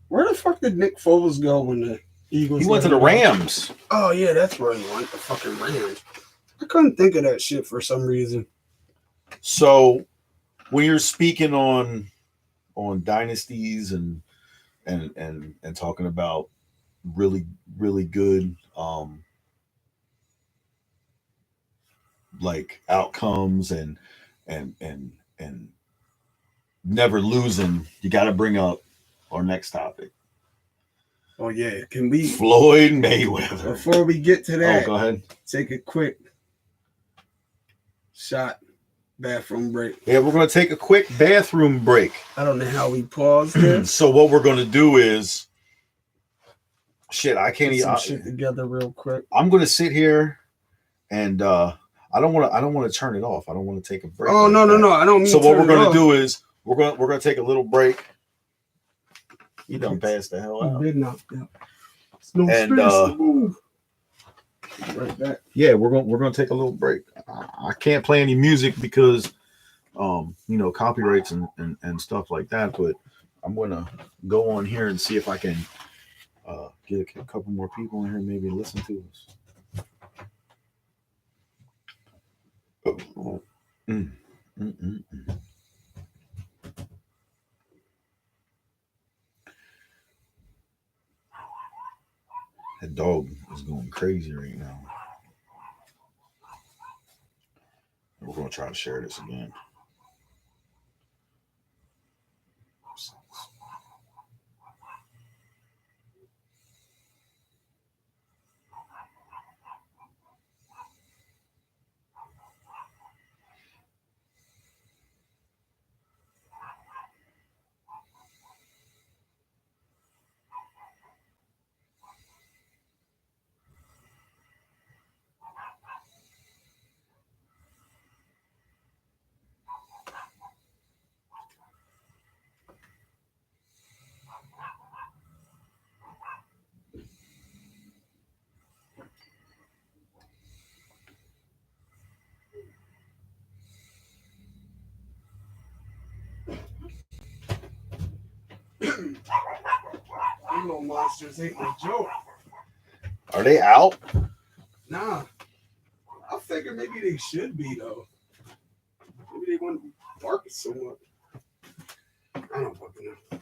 Where the fuck did Nick Foles go when the Eagles? He went to the Rams. Oh, yeah, that's where he went, the fucking Rams. I couldn't think of that shit for some reason. So, when you're speaking on dynasties and talking about really, really good like outcomes and never losing, you got to bring up our next topic. Oh yeah, can we Floyd Mayweather? Before we get to that, go ahead. Take a quick shot bathroom break. Yeah, we're going to take a quick bathroom break. I don't know how we paused this. So what we're going to do is I can't even shit together real quick. I'm going to sit here and I don't want to turn it off. I don't want to take a break. Oh, no. I don't mean so what we're going to do is we're going to take a little break. You done passed the hell out. Been knocked out. No space to move. Right back. Yeah, we're going to take a little break. I can't play any music because copyrights and stuff like that, but I'm going to go on here and see if I can get a couple more people in here maybe listen to us. That dog is going crazy right now. We're going to try to share this again. You little monsters ain't no joke. Are they out? Nah. I figure maybe they should be, though. Maybe they wouldn't be barking so much. I don't fucking know.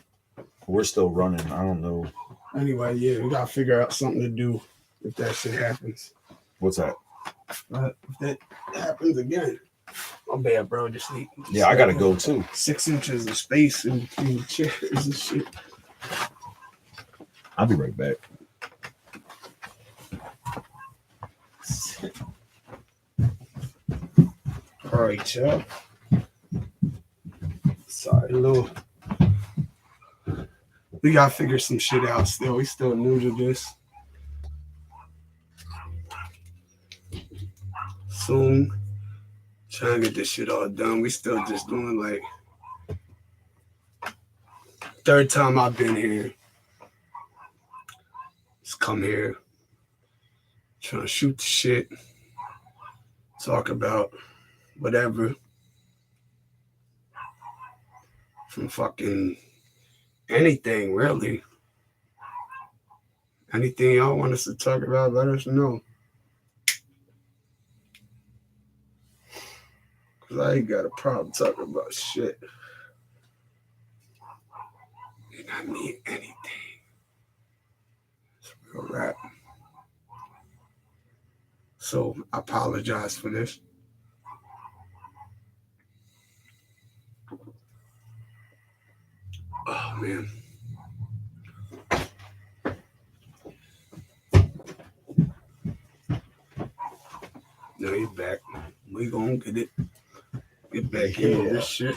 We're still running. I don't know. Anyway, yeah, we gotta figure out something to do if that shit happens. What's that? If that happens again, my bad, bro. Just I gotta go too. 6 inches of space in between the chairs and shit. I'll be right back. All right, y'all. Sorry, Lou. We gotta figure some shit out still. We still new to this. Soon. Trying to get this shit all done. We still just doing like third time I've been here. Just come here. Trying to shoot the shit. Talk about whatever. From fucking anything, really. Anything y'all want us to talk about, let us know. Because I ain't got a problem talking about shit. And I mean anything. It's real rap. So I apologize for this. Oh, man. Now you're back. We gonna get it. Get back into this shit.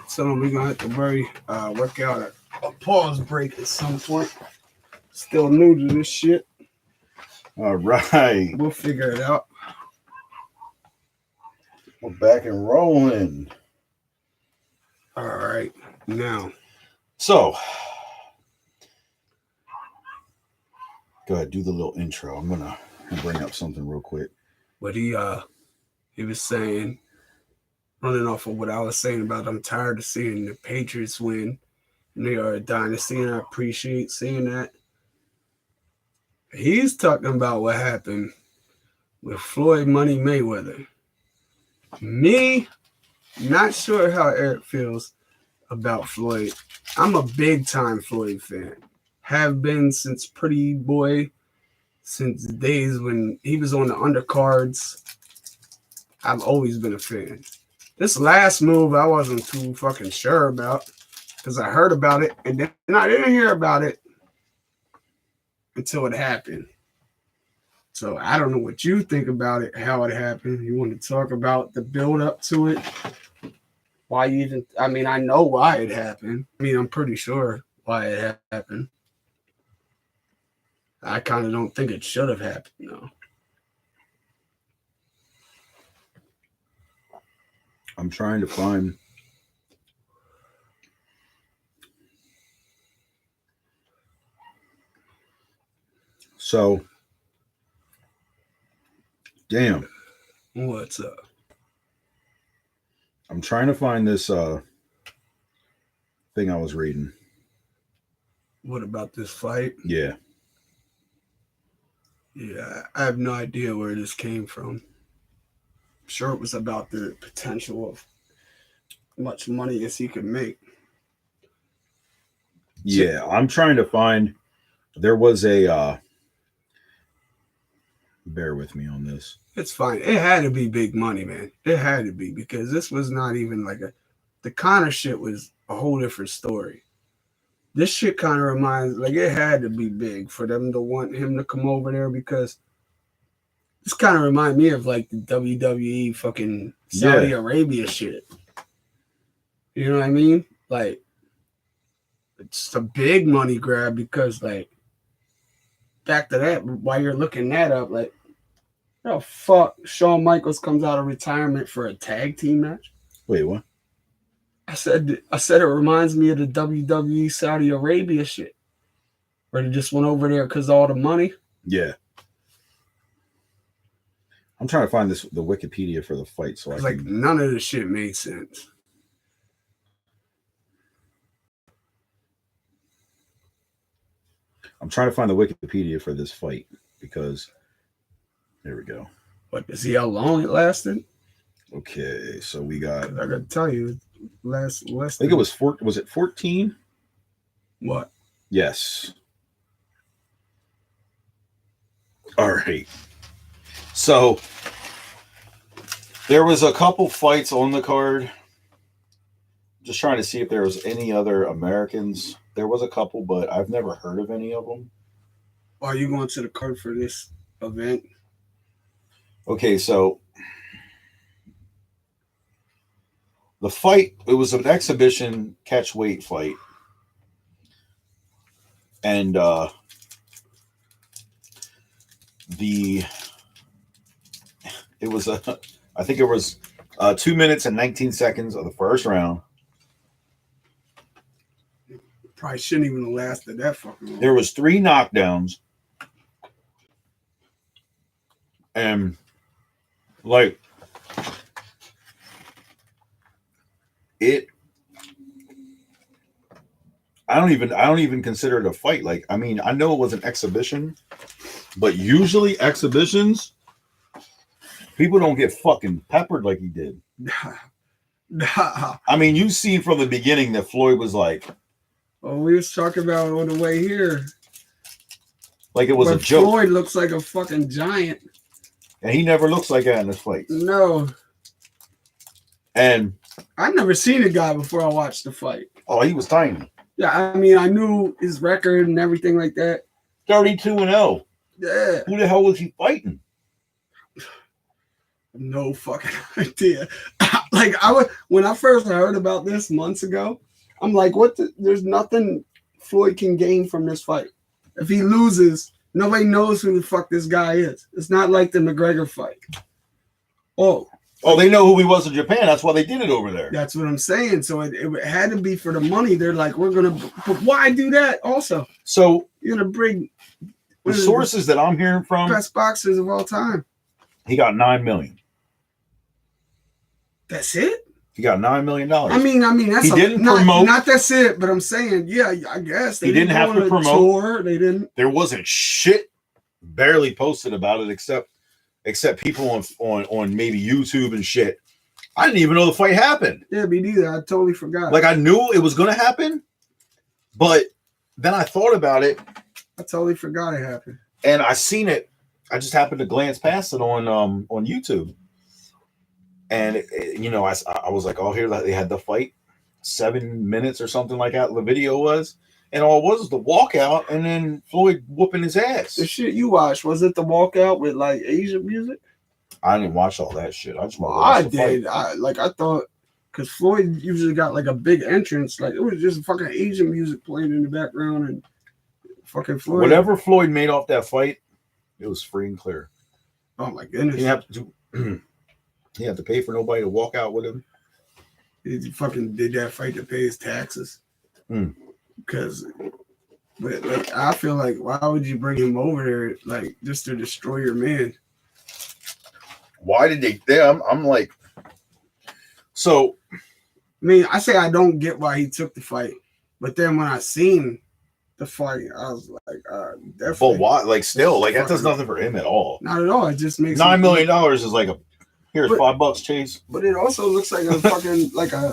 So we're gonna have to work out a pause break at some point. Still new to this shit. All right. We'll figure it out. We're back and rolling. All right. Now. So, go ahead, do the little intro. I'm going to bring up something real quick. But he was saying, running off of what I was saying about I'm tired of seeing the Patriots win. And they are a dynasty, and I appreciate seeing that. He's talking about what happened with Floyd Money Mayweather. Me, not sure how Eric feels about Floyd. I'm a big time Floyd fan. Have been since Pretty Boy, since the days when he was on the undercards. I've always been a fan. This last move I wasn't too fucking sure about because I heard about it and then I didn't hear about it until it happened. So I don't know what you think about it, how it happened. You want to talk about the build up to it? Why you even, I mean, I know why it happened. I mean, I'm pretty sure why it happened. I kind of don't think it should have happened, though. I'm trying to find so damn. What's up? I'm trying to find this thing I was reading. What about this fight? Yeah. Yeah, I have no idea where this came from. I'm sure it was about the potential of much money as he could make. Yeah, I'm trying to find. There was a. Bear with me on this. It's fine. It had to be big money, man. It had to be because this was not even like the Conor shit was a whole different story. This shit kind of reminds, like it had to be big for them to want him to come over there because this kind of remind me of like the WWE fucking Saudi Arabia shit. You know what I mean? Like it's a big money grab because like back to that, while you're looking that up, like oh fuck, Shawn Michaels comes out of retirement for a tag team match. Wait, what? I said it reminds me of the WWE Saudi Arabia shit, where they just went over there because of all the money. Yeah. I'm trying to find the Wikipedia for the fight, so like none of the shit made sense. I'm trying to find the Wikipedia for this fight because there we go. What, to see how long it lasted? Okay, so we got. I gotta tell you, less. I think it was Was it 14? What? Yes. All right. So there was a couple fights on the card. just trying to see if there was any other Americans. There was a couple, but I've never heard of any of them. Are you going to the card for this event? Okay, so the fight, it was an exhibition catch weight fight. And I think it was 2 minutes and 19 seconds of the first round. Probably shouldn't even have lasted that fucking long. There was 3 knockdowns. And like I don't even consider it a fight. Like, I mean, I know it was an exhibition, but usually exhibitions, people don't get fucking peppered like he did. Nah. I mean, you see from the beginning that Floyd was like, Oh, we was talking about on the way here. like it was But a joke. Floyd looks like a fucking giant. And he never looks like that in this fight. No. And I've never seen a guy before I watched the fight. oh, he was tiny. Yeah, I mean, I knew his record and everything like that. 32-0. Yeah. Who the hell was he fighting? No fucking idea. Like, when I first heard about this months ago, I'm like, there's nothing Floyd can gain from this fight. If he loses, nobody knows who the fuck this guy is. It's not like the McGregor fight. Oh, they know who he was in Japan. That's why they did it over there. That's what I'm saying. So it had to be for the money. They're like, but why do that also? So You're going to bring the sources that I'm hearing from, best boxers of all time. he got $9 million. That's it? He got $9 million. I mean, that's he didn't promote. Not that's it, but I'm saying, yeah, I guess He didn't have go to on a promote. tour. They didn't. There wasn't shit barely posted about it except people on maybe YouTube and shit. I didn't even know the fight happened. Yeah, me neither. I totally forgot. Like, I knew it was going to happen, but then I thought about it I totally forgot it happened. and I seen it. I just happened to glance past it on YouTube. And I was like, oh, here they had the fight, 7 minutes or something like that. The video was, and all it was the walkout, and then Floyd whooping his ass. The shit you watched, was it the walkout with like Asian music? I didn't watch all that shit. I just Well, watched I did. I thought, because Floyd usually got like a big entrance, like it was just fucking Asian music playing in the background, and fucking Floyd. Whatever Floyd made off that fight, it was free and clear. Oh my goodness. He didn't have to do. He had to pay for nobody to walk out with him. He fucking did that fight to pay his taxes. Because, but like, I feel like, why would you bring him over there, like, just to destroy your man? Why did they? I'm like, so. I mean, I say I don't get why he took the fight, but then when I seen the fight, I was like, definitely. But why? Like, still, like that does nothing for him at all. Not at all. It just makes $9 million is like here's $5, Chase. But it also looks like a fucking kind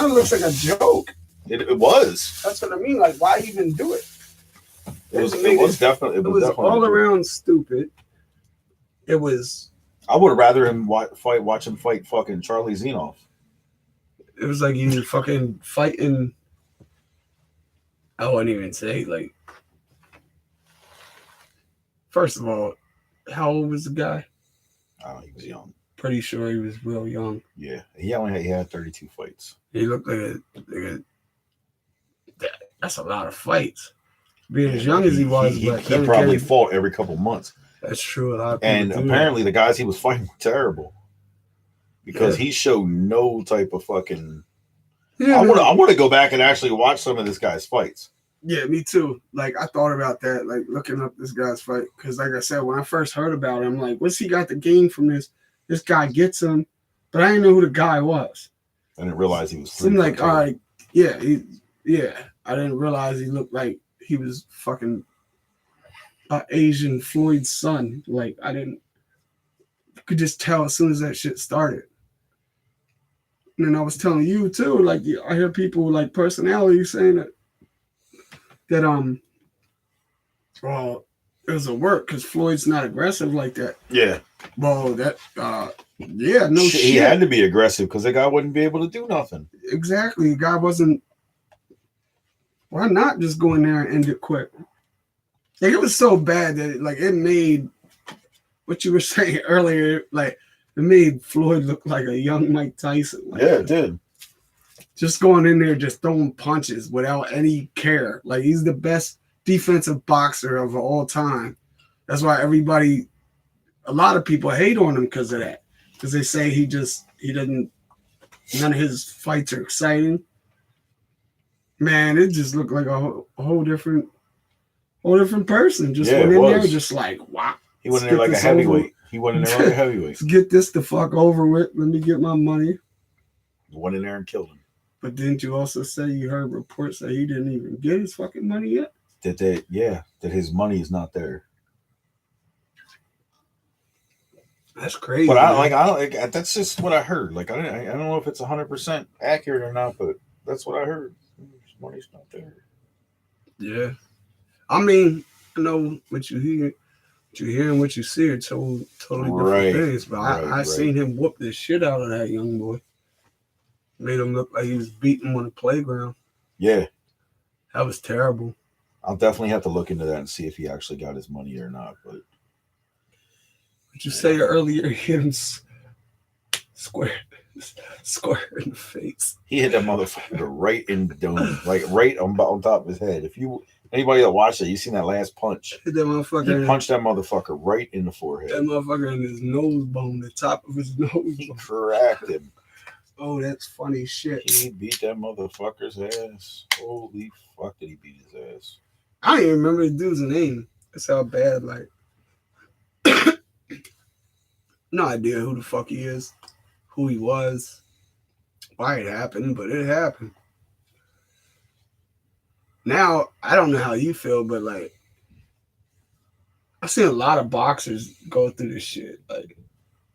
of looks like a joke. It was. That's what I mean. Like, why even do it? It was definitely. It was all around stupid. It was. I would have rather him watch him fight fucking Charlie Zenoff. It was like you fucking fighting. I wouldn't even say like. First of all, how old was the guy? Oh, he was young. Pretty sure he was real young. Yeah, he had 32 fights. He looked like that's a lot of fights. Being as young as he was, he probably fought every couple months. That's true. A lot of and apparently the guys he was fighting were terrible because he showed no type of fucking. Yeah, I want to go back and actually watch some of this guy's fights. Yeah, me too. Like, I thought about that, like looking up this guy's fight. Because like I said, when I first heard about him, I'm like, what's he got to gain from this? This guy gets him. But I didn't know who the guy was. I didn't realize he was. Seemed like, all right, yeah. I didn't realize he looked like he was fucking Asian Floyd's son. Like, you could just tell as soon as that shit started. And then I was telling you too, like, I hear people like personality saying that it was a work because Floyd's not aggressive like that. Yeah. Well, that yeah, no shit. He had to be aggressive because the guy wouldn't be able to do nothing. Exactly. The guy wasn't. Why not just go in there and end it quick? Like, it was so bad that it made what you were saying earlier, like it made Floyd look like a young Mike Tyson. Like, Yeah, it did. Just going in there, just throwing punches without any care. Like, he's the best defensive boxer of all time. That's why a lot of people hate on him because of that. Because they say he doesn't, none of his fights are exciting. Man, it just looked like a whole different person. Just went in there, just like, wow. He went in there like a heavyweight. He went in there like a heavyweight. Let's get this the fuck over with. Let me get my money. Went in there and killed him. But didn't you also say you heard reports that he didn't even get his fucking money yet? That his money is not there. That's crazy. But that's just what I heard. Like, I don't know if it's 100% accurate or not, but that's what I heard. His money's not there. Yeah. I mean, I know what you hear and what you see are totally different things. But I seen him whoop the shit out of that young boy. Made him look like he was beating him on the playground. Yeah. That was terrible. I'll definitely have to look into that and see if he actually got his money or not. But you say earlier, he hit him square in the face. He hit that motherfucker right in the dome, like right on top of his head. If anybody that watched it, you seen that last punch. Hit that motherfucker. He punched that motherfucker right in the forehead. That motherfucker in his nose bone, the top of his nose bone. Cracked him. Oh, that's funny shit. He beat that motherfucker's ass. Holy fuck, did he beat his ass? I don't even remember the dude's name. That's how bad, like. No idea who the fuck he is, who he was, why it happened, but it happened. Now, I don't know how you feel, but like, I've seen a lot of boxers go through this shit. Like,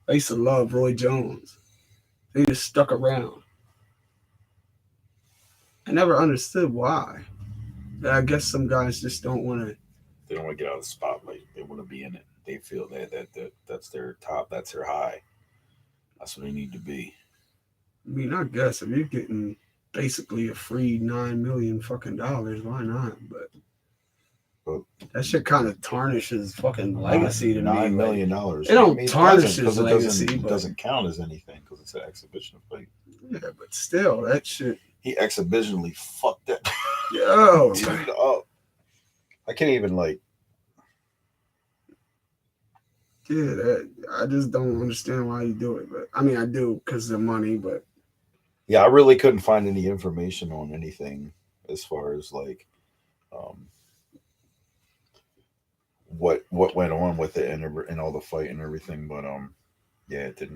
I used to love Roy Jones. They just stuck around. I never understood why. But I guess some guys just don't want to. They don't want to get out of the spotlight. They want to be in it. They feel that that's their top, that's their high. That's what they need to be. I mean, I guess if you're getting basically a free $9 million fucking dollars, why not? But that shit kind of tarnishes fucking legacy to me. $9 million. It don't tarnish his legacy. It doesn't count as anything because it's an exhibition of fight. Yeah, but still, that shit. He exhibitionally fucked that. Yo, dude up. I can't even like. Yeah, I just don't understand why you do it. But I mean, I do because of the money. But yeah, I really couldn't find any information on anything as far as like, what went on with it and all the fight and everything. But yeah, it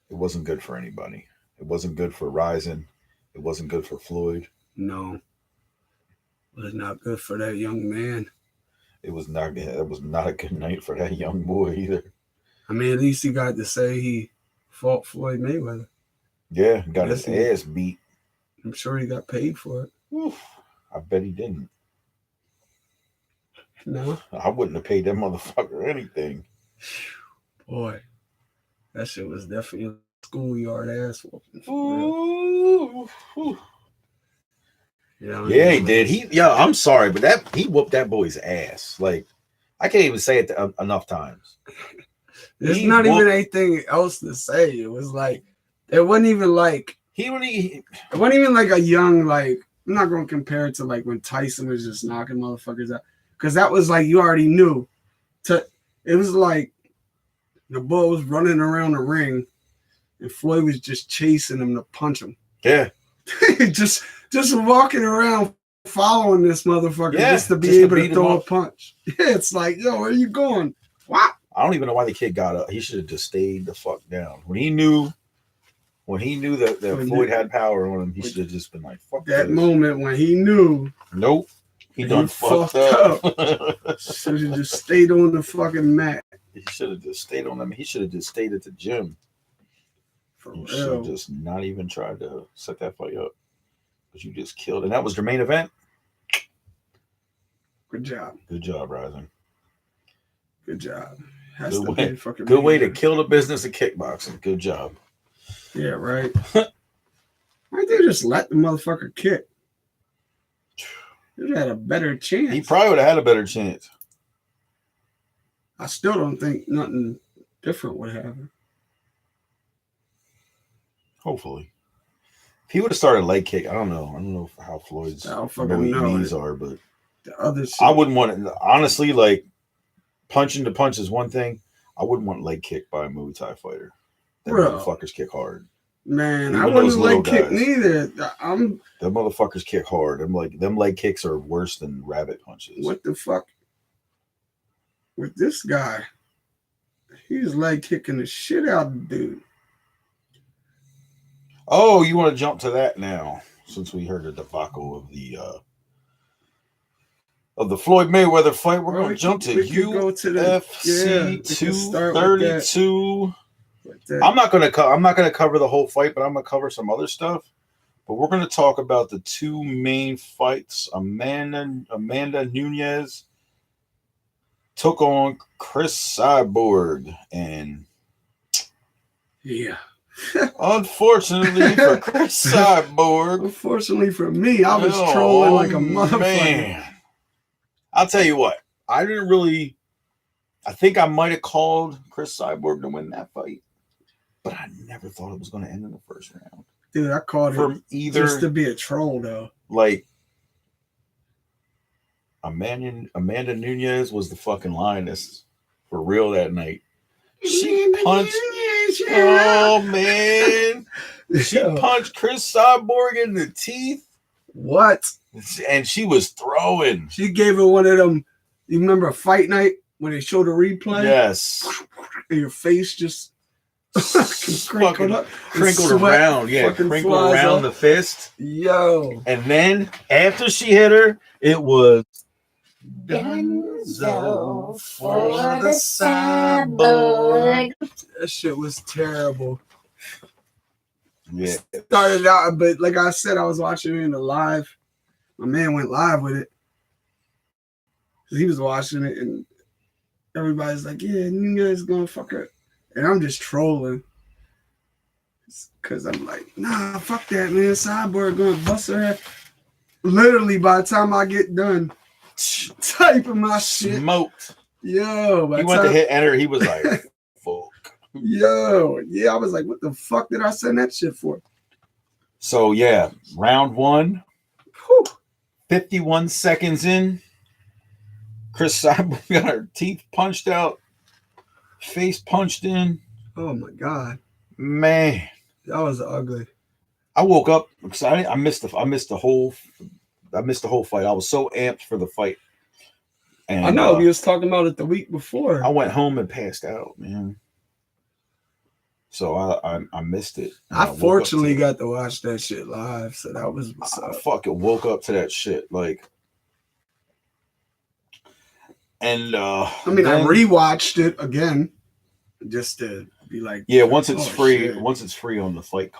wasn't good for anybody. It wasn't good for Rizin. It wasn't good for Floyd. No, it was not good for that young man. It was not good. It was not a good night for that young boy either. I mean, at least he got to say he fought Floyd Mayweather. Yeah, got his ass beat. I'm sure he got paid for it. Oof, I bet he didn't. No? I wouldn't have paid that motherfucker anything. Boy, that shit was definitely a schoolyard ass whooping. Ooh. You know, yeah, he did. I'm sorry, but he whooped that boy's ass. Like, I can't even say it enough times. There's not even anything else to say. It was like, it wasn't even like, it wasn't even like a young, like, I'm not going to compare it to like when Tyson was just knocking motherfuckers out. Because that was like, you already knew. It was like the bull was running around the ring and Floyd was just chasing him to punch him. Yeah. just walking around following this motherfucker just to be able to throw a punch. Yeah, it's like, yo, where are you going? What? I don't even know why the kid got up. He should have just stayed the fuck down. When he knew that Floyd had power on him, he should have just been like, fuck that moment when he knew. Nope. He done fucked up. Should have just stayed on the fucking mat. He should have just stayed on them. He should have just stayed at the gym. You should have just not even tried to set that fight up. Because you just killed. And that was your main event? Good job. Good job, Rizin. Good job. Has Good to way, be fucking good way to man. kill the business of kickboxing. Good job. Yeah, right. Why they just let the motherfucker kick? He had a better chance. He probably would have had a better chance. I still don't think nothing different would happen. Hopefully. If he would have started leg kick, I don't know how Floyd's I don't fucking know. knees are, but The other shit. I wouldn't want it. Honestly, like, punching to punch is one thing. I wouldn't want leg kick by a Muay Thai fighter. That Bro. motherfuckers kick hard. Man, Even I those wouldn't little like kick guys. neither. Them motherfuckers kick hard. Them leg kicks are worse than rabbit punches. What the fuck? With this guy, he's leg kicking the shit out of the dude. Oh, you want to jump to that now? Since we heard the debacle of the Floyd Mayweather fight, we're going to jump to UFC 232. I'm not going to cover the whole fight, but I'm going to cover some other stuff. But we're going to talk about the two main fights. Amanda Nunes took on Chris Cyborg, and yeah. Unfortunately for Chris Cyborg. Unfortunately for me, I was trolling like a motherfucker. Man. I'll tell you what. I think I might have called Chris Cyborg to win that fight, but I never thought it was going to end in the first round. Dude, I called From it either, just to be a troll, though. Like, Amanda Nunes was the fucking lioness for real that night. She punched. Oh man, she punched Chris Cyborg in the teeth. What? And she was throwing. She gave her one of them. You remember a fight night when they showed a replay? Yes. And your face just crinkled up, crinkled around. Yeah, crinkled around the fist. Yo. And then after she hit her, it was Denzel for the Cyborg. That shit was terrible. Yeah. Started out, but like I said, I was watching it in the live. My man went live with it. He was watching it, and everybody's like, yeah, you guys gonna fuck her. And I'm just trolling. Because I'm like, nah, fuck that, man. Cyborg gonna bust her head. Literally, by the time I get done typing my shit. Smoked. Yo. He went to hit enter. He was like, fuck. Yo. Yeah, I was like, what the fuck did I send that shit for? So, yeah, round one. Whew. 51 seconds in. Chris Cyborg got her teeth punched out. Face punched in. Oh, my God. Man. That was ugly. I woke up because I missed the whole fight. I was so amped for the fight. And I know we was talking about it the week before. I went home and passed out, man. So I missed it. I fortunately got to watch that shit live, so that was what's I up. fucking woke up to that shit, like. And I mean, I rewatched it again just to be like, yeah, once it's free, shit. Once it's free on the fight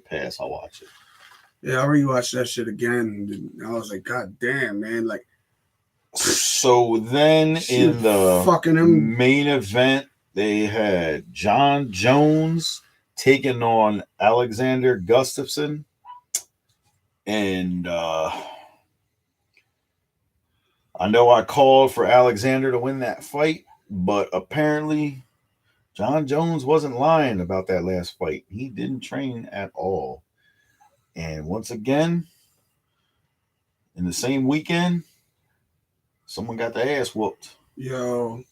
pass, I'll watch it. Yeah, I rewatched that shit again, and I was like, God damn, man! Like, so then in the fucking him. main event, they had John Jones taking on Alexander Gustafsson, and I know I called for Alexander to win that fight, but apparently John Jones wasn't lying about that last fight. He didn't train at all. And once again, in the same weekend, someone got their ass whooped. Yo.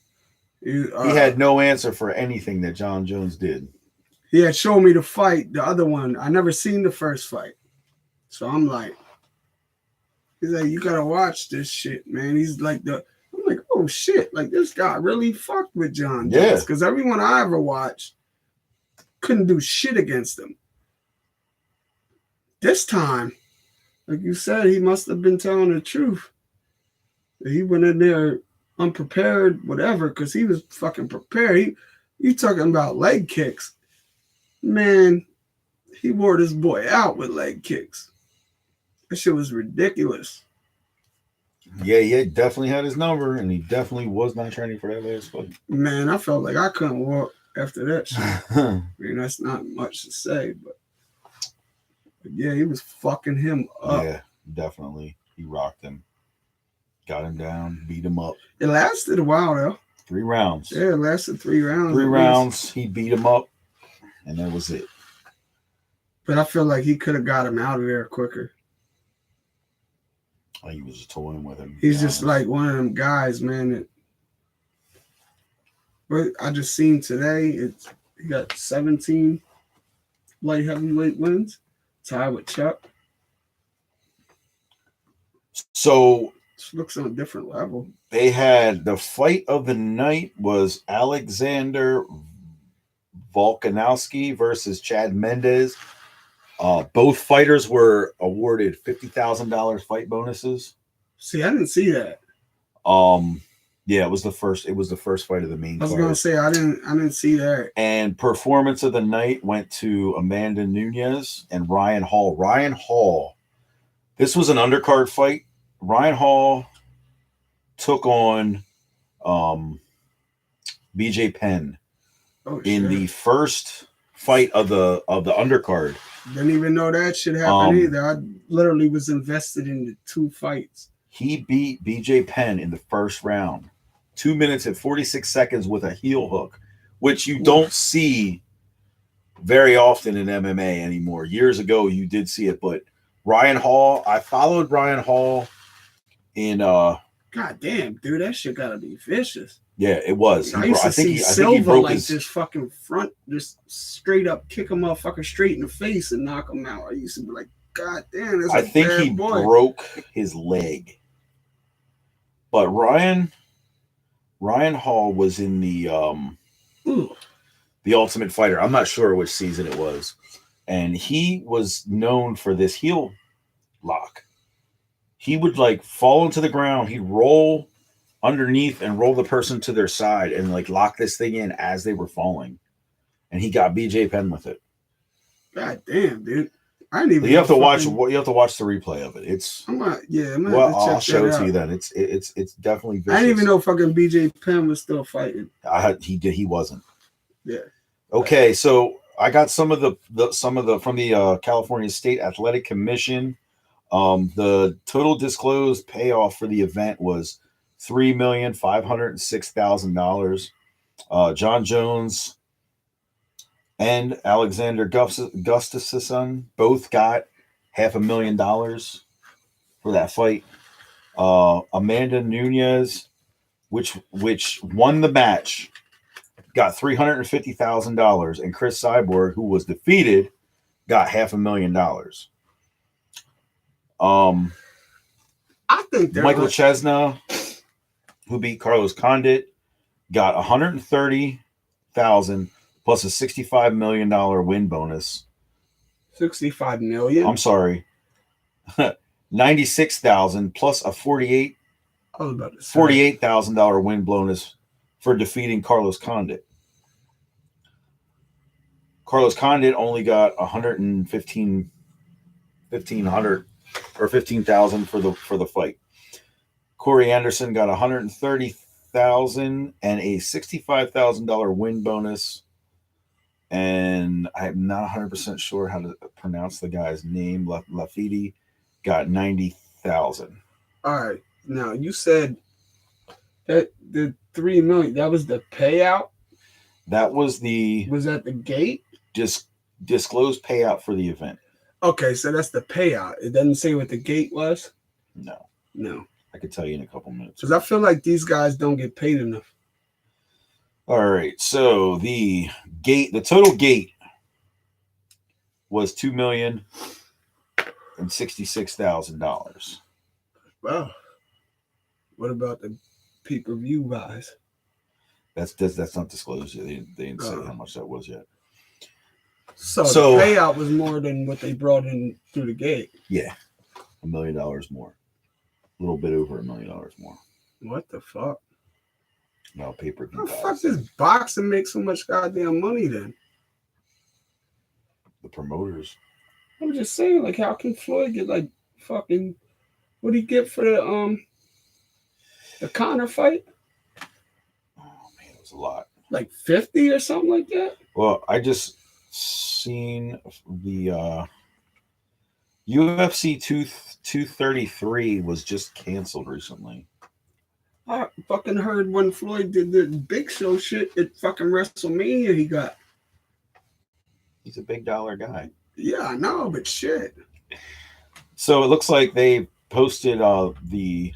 He had no answer for anything that John Jones did. He had shown me the fight, the other one. I never seen the first fight. So I'm like, he's like, you gotta watch this shit, man. He's like I'm like, oh shit, like this guy really fucked with John Jones. Because everyone I ever watched couldn't do shit against him. This time, like you said, he must have been telling the truth. He went in there unprepared, whatever, because he was fucking prepared. You talking about leg kicks. Man, he wore this boy out with leg kicks. That shit was ridiculous. Yeah, he definitely had his number, and he definitely was not training for that last fight. Man, I felt like I couldn't walk after that shit. I mean, that's not much to say, but yeah, he was fucking him up. Yeah, definitely. He rocked him, got him down, beat him up. It lasted a while though. 3 rounds. Yeah, it lasted 3 rounds. 3 rounds. He beat him up, and that was it. But I feel like he could have got him out of there quicker. He was just toying with him. He's just like one of them guys, man. That, but I just seen today, he got 17 light heavyweight wins, tied with Chuck. So This looks on a different level. they had the fight of the night was Alexander Volkanovski versus Chad Mendes. Both fighters were awarded $50,000 fight bonuses. See, I didn't see that. Yeah, it was the first fight of the main I was card. gonna say I didn't see that. And performance of the night went to Amanda Nunes and Ryan Hall. Ryan Hall, this was an undercard fight. Ryan Hall took on BJ Penn in the first fight of the undercard. Didn't even know that shit happened either. I literally was invested in the 2 fights. He beat BJ Penn in the first round, 2 minutes and 46 seconds with a heel hook, which you don't see very often in MMA anymore. Years ago, you did see it, but Ryan Hall, I followed Ryan Hall in God damn, dude, that shit gotta be vicious. Yeah, it was. I used to see Silva he broke like his... this fucking front, just straight up kick a motherfucker straight in the face and knock him out. I used to be like, God damn, that's I think he broke his leg. But Ryan Hall was in the Ultimate Fighter. I'm not sure which season it was. And he was known for this heel lock. He would like fall into the ground. He'd roll underneath and roll the person to their side and like lock this thing in as they were falling. And he got BJ Penn with it. God damn, dude. I didn't even you have to watch the replay of it. It's I'll show it to you then. It's definitely vicious. I didn't even know fucking BJ Penn was still fighting. He wasn't. Yeah. Okay, so I got some of the from the California State Athletic Commission. The total disclosed payoff for the event was $3,506,000. John Jones and Alexander Gustafsson both got $500,000 for that fight. Amanda Nunes, which won the match, got $350,000, and Chris Cyborg, who was defeated, got $500,000. I think Michael Chesna, who beat Carlos Condit, got $130,000 plus a $65 million win bonus. $65 million? I'm sorry. $96,000 plus a $48,000 win bonus for defeating Carlos Condit. Carlos Condit only got $115,000 for the fight. Corey Anderson got $130,000 and a $65,000 win bonus. And I'm not 100% sure how to pronounce the guy's name. Lafiti got $90,000. All right. Now you said that the $3 million, that was the payout. That was that the gate? Disclosed payout for the event. Okay, so that's the payout. It doesn't say what the gate was? No. I could tell you in a couple minutes. Because I feel like these guys don't get paid enough. All right, so the total gate was $2,066,000. Wow. What about the pay-per-view buys? That's not disclosed yet. They didn't say how much that was yet. So the payout was more than what they brought in through the gate. Yeah, $1 million more, a little bit over $1 million more. What the fuck? No pay-per-view. How the fuck does boxing make so much goddamn money then? The promoters. I'm just saying, like, how can Floyd get like fucking? What did he get for the The Conor fight? Oh man, it was a lot. Like 50 or something like that? Well, I just seen the UFC 233 was just canceled recently. I fucking heard when Floyd did the Big Show shit at fucking WrestleMania he got. He's a big dollar guy. Yeah, I know, but shit. So it looks like they posted the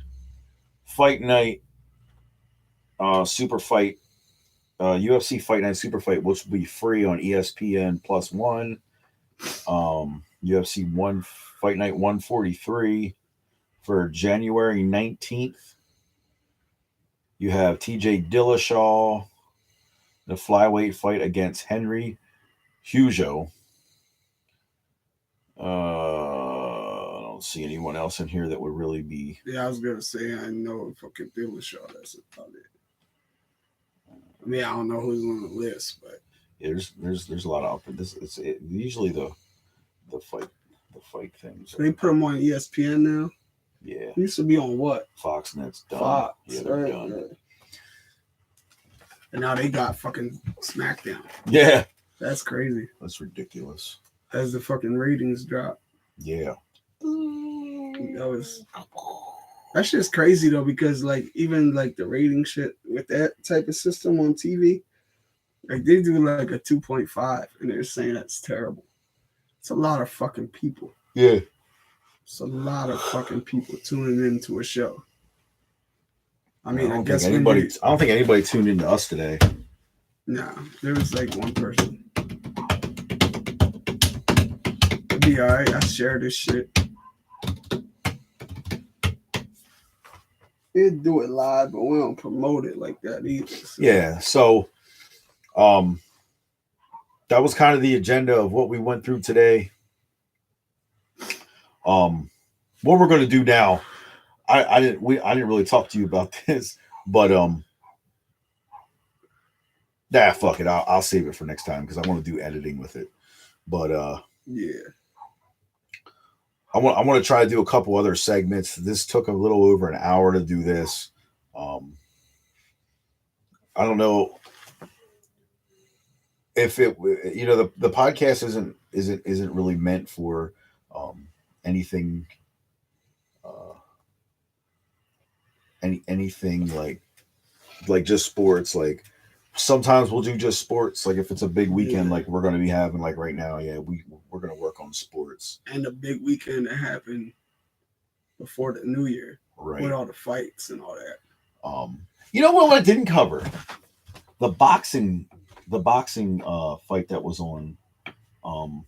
Fight Night Super Fight UFC Fight Night Super Fight, which will be free on ESPN Plus One. UFC Fight Night 143 for January 19th. You have TJ Dillashaw, the flyweight fight against Henry Hugo. I don't see anyone else in here that would really be. Yeah, I was gonna say I know fucking Dillashaw. That's about it. I mean, I don't know who's on the list, but Yeah, there's a lot of usually the fight things. they put them on ESPN now. Yeah. It used to be on what? Foxnet's done. Fox. Yeah, they're Right, done. right. And now they got fucking SmackDown. Yeah. That's crazy. That's ridiculous. As the fucking ratings drop. Yeah. That's just crazy though, because like even like the rating shit with that type of system on TV, like they do like a 2.5 and they're saying that's terrible. It's a lot of fucking people. Yeah. It's a lot of fucking people tuning into a show. I mean, I don't guess think anybody tuned into us today. Nah, there was like one person. It'd be alright. I share this shit. We'd do it live, but we don't promote it like that either. So. Yeah. So, that was kind of the agenda of what we went through today. What we're going to do now, I didn't really talk to you about this, but fuck it, I'll save it for next time because I want to do editing with it. But yeah, I want to try to do a couple other segments. This took a little over an hour to do this. I don't know if it, the podcast isn't really meant for anything anything like just sports. Like sometimes we'll do just sports, like if it's a big weekend like we're going to be having like right now. Yeah, we're going to work on sports. And the big weekend that happened before the new year, right, with all the fights and all that. You know what I didn't cover? The boxing fight that was on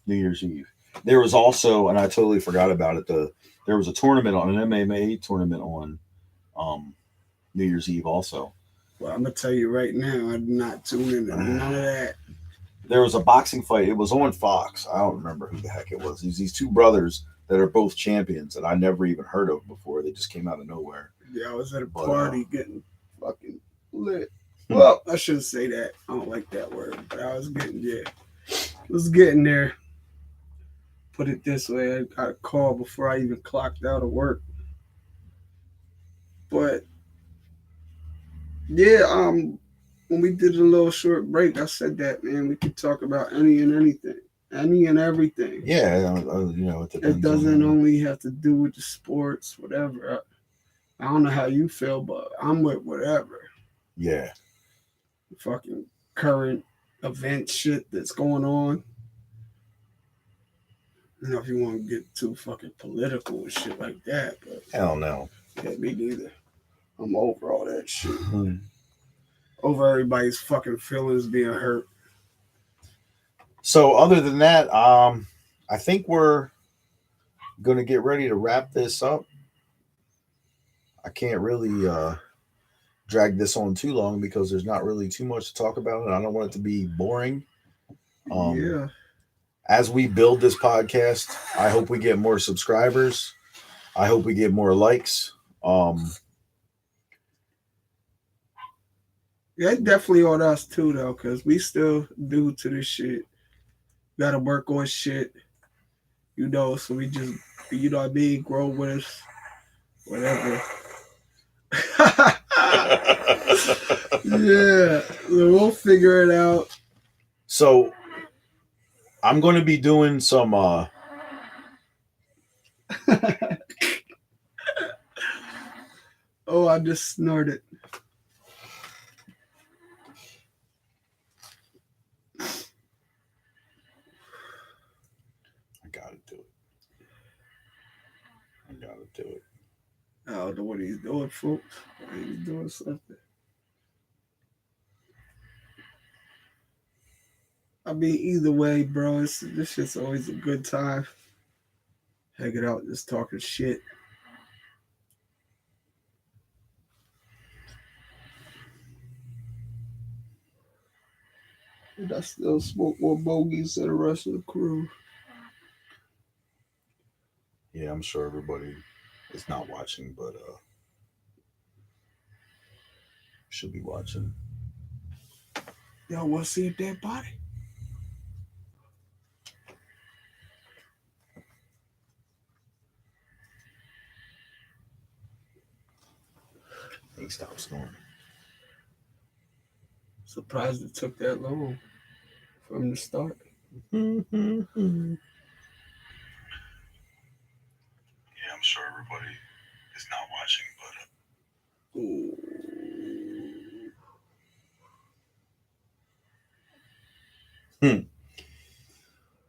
New Year's Eve. There was also, and I totally forgot about it, there was a tournament on an MMA tournament on New Year's Eve also. Well, I'm gonna tell you right now, I'm not tuning in none of that. There was a boxing fight. It was on Fox. I don't remember who the heck it was. These two brothers that are both champions that I never even heard of before. They just came out of nowhere. Yeah, I was at a party getting fucking lit. Well, I shouldn't say that. I don't like that word, but I was getting there. Put it this way, I got a call before I even clocked out of work. But yeah, when we did a little short break, I said that, man, we could talk about any and everything. Yeah, it doesn't only have to do with the sports, whatever. I don't know how you feel, but I'm with whatever. Yeah. Fucking current event shit that's going on. You know, if you want to get too fucking political and shit like that, but hell no. Yeah, me neither. I'm over all that shit. Over everybody's fucking feelings being hurt. So other than that, I think we're gonna get ready to wrap this up. I can't really drag this on too long because there's not really too much to talk about, and I don't want it to be boring. Yeah. As we build this podcast, I hope we get more subscribers. I hope we get more likes. Yeah, definitely on us too, though, because we still do to this shit. Gotta work on shit, so we just, what I mean, grow with us, whatever. Yeah, we'll figure it out. So I'm going to be doing some Oh, I just snorted. I gotta do it. I don't know what he's doing, folks. He's doing something. I mean, either way, bro, this shit's always a good time. Hanging out, just talking shit. And I still smoke more bogeys than the rest of the crew. Yeah, I'm sure everybody is not watching, but should be watching. Y'all want to see a dead body? Hey, stop snoring. Surprised it took that long from the start. Yeah, I'm sure everybody is not watching, but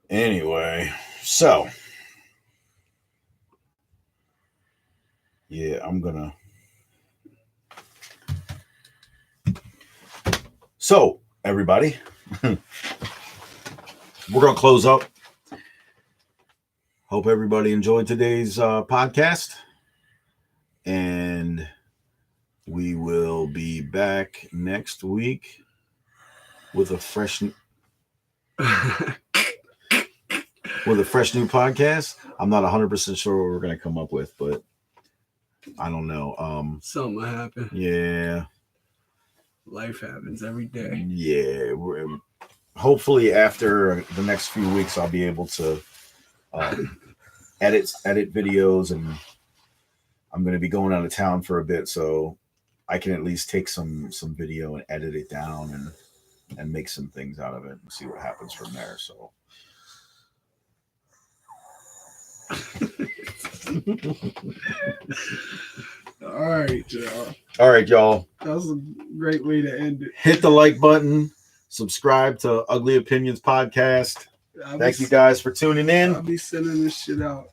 anyway, so yeah, I'm gonna. So everybody, we're gonna close up. Hope everybody enjoyed today's podcast, and we will be back next week with a fresh new podcast. I'm not 100% sure what we're gonna come up with, but I don't know. Something will happen. Yeah, Life happens every day. yeah. Hopefully, after the next few weeks, I'll be able to edit videos, and I'm going to be going out of town for a bit, so I can at least take some video and edit it down and make some things out of it and see what happens from there. So. All right, y'all. That was a great way to end it. Hit the like button. Subscribe to Ugly Opinions Podcast. Thank you guys for tuning in. I'll be sending this shit out.